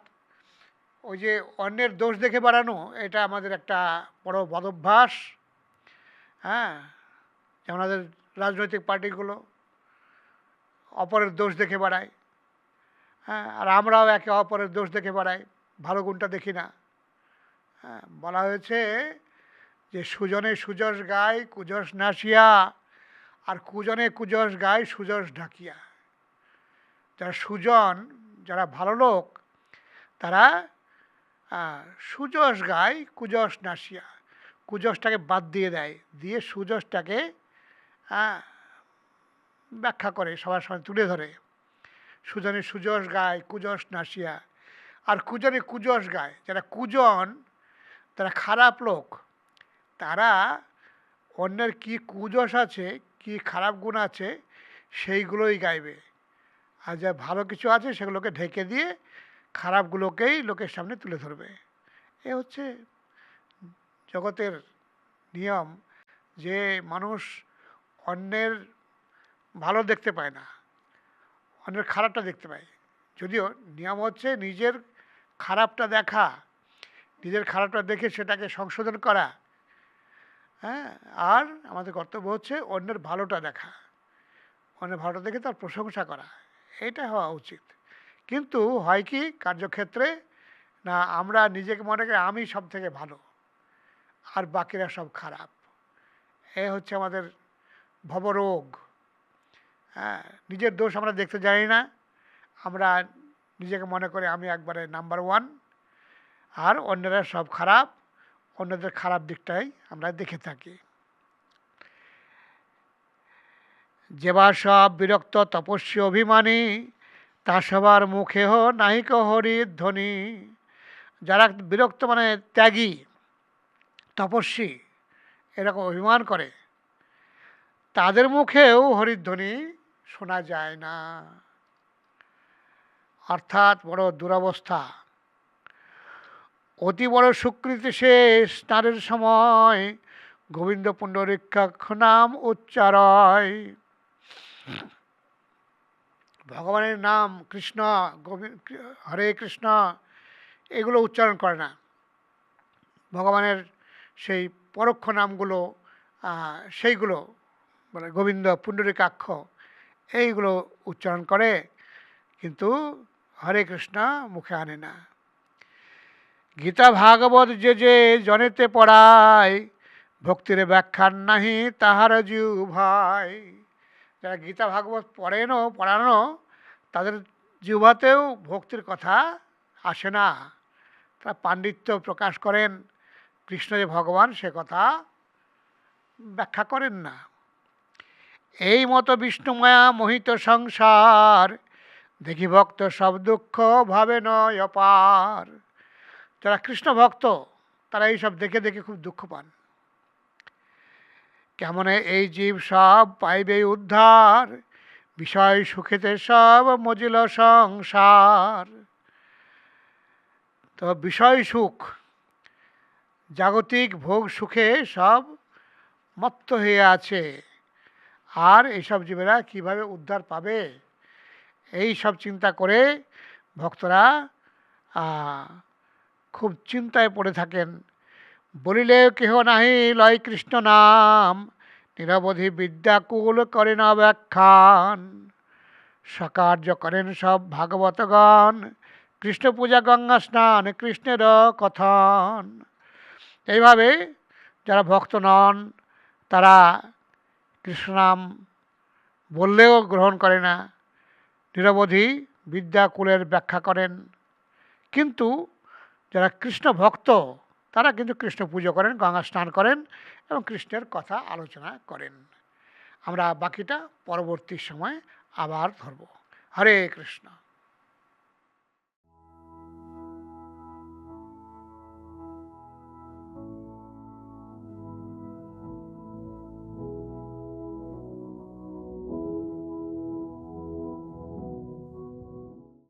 ওই যে অন্যের দোষ দেখে বেড়ানো, এটা আমাদের একটা বড় বদভ্যাস। যেমন আমাদের রাজনৈতিক পার্টিগুলো অপরের দোষ দেখে বেড়ায়, আর আমরাও একে অপরের দোষ দেখে বেড়াই, ভালো গুণটা দেখি না। বলা হয়েছে যে সুজনে সুযশ গায় কুযশ নাসিয়া, আর কুজনে কুযশ গায় সুযশ ঢাকিয়া। যারা সুজন, যারা ভালো লোক, তারা সুযশ গায় কুযশ নাসিয়া, কুযশটাকে বাদ দিয়ে দেয়, দিয়ে সুযশটাকে ব্যাখ্যা করে, সবার সামনে তুলে ধরে। সুজনে সুযশ গায় কুযশ নাসিয়া, আর কুজনে কুযশ গায়। যারা কুজন, তারা খারাপ লোক, তারা অন্যের কি কুযশ আছে, কি খারাপ গুণ আছে, সেইগুলোই গাইবে। আর যা ভালো কিছু আছে সেগুলোকে ঢেকে দিয়ে খারাপগুলোকেই লোকের সামনে তুলে ধরবে। এ হচ্ছে জগতের নিয়ম, যে মানুষ অন্যের ভালো দেখতে পায় না, অন্যের খারাপটা দেখতে পায়। যদিও নিয়ম হচ্ছে নিজের খারাপটা দেখা, নিজের খারাপটা দেখে সেটাকে সংশোধন করা, আর আমাদের কর্তব্য হচ্ছে অন্যের ভালোটা দেখা, অন্যের ভালোটা দেখে তার প্রশংসা করা, এটা হওয়া উচিত। কিন্তু হয় কি কার্যক্ষেত্রে, না আমরা নিজেকে মনে করি আমি সব থেকে ভালো আর বাকিরা সব খারাপ। এ হচ্ছে আমাদের ভবরোগ। নিজের দোষ আমরা দেখতে জানি না, আমরা নিজেকে মনে করি আমি একবারে নাম্বার ওয়ান, আর অন্যরা সব খারাপ, অন্যদের খারাপ দিকটাই আমরা দেখে থাকি। যেবা সব বিরক্ত তপস্বী অভিমানী, তা সবার মুখে নাহিক হরির ধ্বনি। যারা বিরক্ত মানে ত্যাগী, তপস্বী এরকম অভিমান করে, তাদের মুখেও হরিধ্বনি শোনা যায় না। অর্থাৎ বড় দুরবস্থা। অতি বড় সুকৃতি সে স্নানের সময় গোবিন্দ পুণ্ডরীকাক্ষ নাম উচ্চারয়। ভগবানের নাম কৃষ্ণ, হরে কৃষ্ণ এগুলো উচ্চারণ করে না। ভগবানের সেই পরোক্ষ নামগুলো সেইগুলো মানে গোবিন্দ পুণ্ডরীকাক্ষ এইগুলো উচ্চারণ করে, কিন্তু হরে কৃষ্ণ মুখে আনে না। গীতা ভাগবত যে যে জনেতে পড়ায়, ভক্তির ব্যাখ্যান নাহি তাহার জিউ ভাই। যারা গীতা ভাগবত পড়ানো তাদের জিহ্বাতেও ভক্তির কথা আসে না। তারা পাণ্ডিত্য প্রকাশ করেন, কৃষ্ণ যে ভগবান সে কথা ব্যাখ্যা করেন না। এই মতো বিষ্ণুমায়া মোহিত সংসার, দেখি ভক্ত সব দুঃখ ভাবে নয় অপার। যারা কৃষ্ণ ভক্ত তারা এইসব দেখে দেখে খুব দুঃখ পান। কেমনে এই জীব সব পাইবে উদ্ধার, বিষয় সুখেতে সব মজিল সংসার। তো বিষয় সুখ, জাগতিক ভোগ সুখে সব মত্ত হয়ে আছে, আর এইসব জীবেরা কিভাবে উদ্ধার পাবে এই সব চিন্তা করে ভক্তরা খুব চিন্তায় পড়ে থাকেন। বলিলে কেহ নাহি লয় কৃষ্ণ নাম, নিরবধি বিদ্যাকুল করেন ব্যাখ্যান। সকার্য করেন সব ভাগবতগণ, কৃষ্ণ পূজা গঙ্গা স্নান কৃষ্ণের কথন। এইভাবে যারা ভক্ত নন তারা কৃষ্ণনাম বললেও গ্রহণ করে না, নিরবধি বিদ্যাকুলের ব্যাখ্যা করেন। কিন্তু যারা কৃষ্ণ ভক্ত তারা কিন্তু কৃষ্ণ পুজো করেন, গঙ্গা স্নান করেন এবং কৃষ্ণের কথা আলোচনা করেন। আমরা বাকিটা পরবর্তী সময় আবার ধরব। হরে কৃষ্ণ।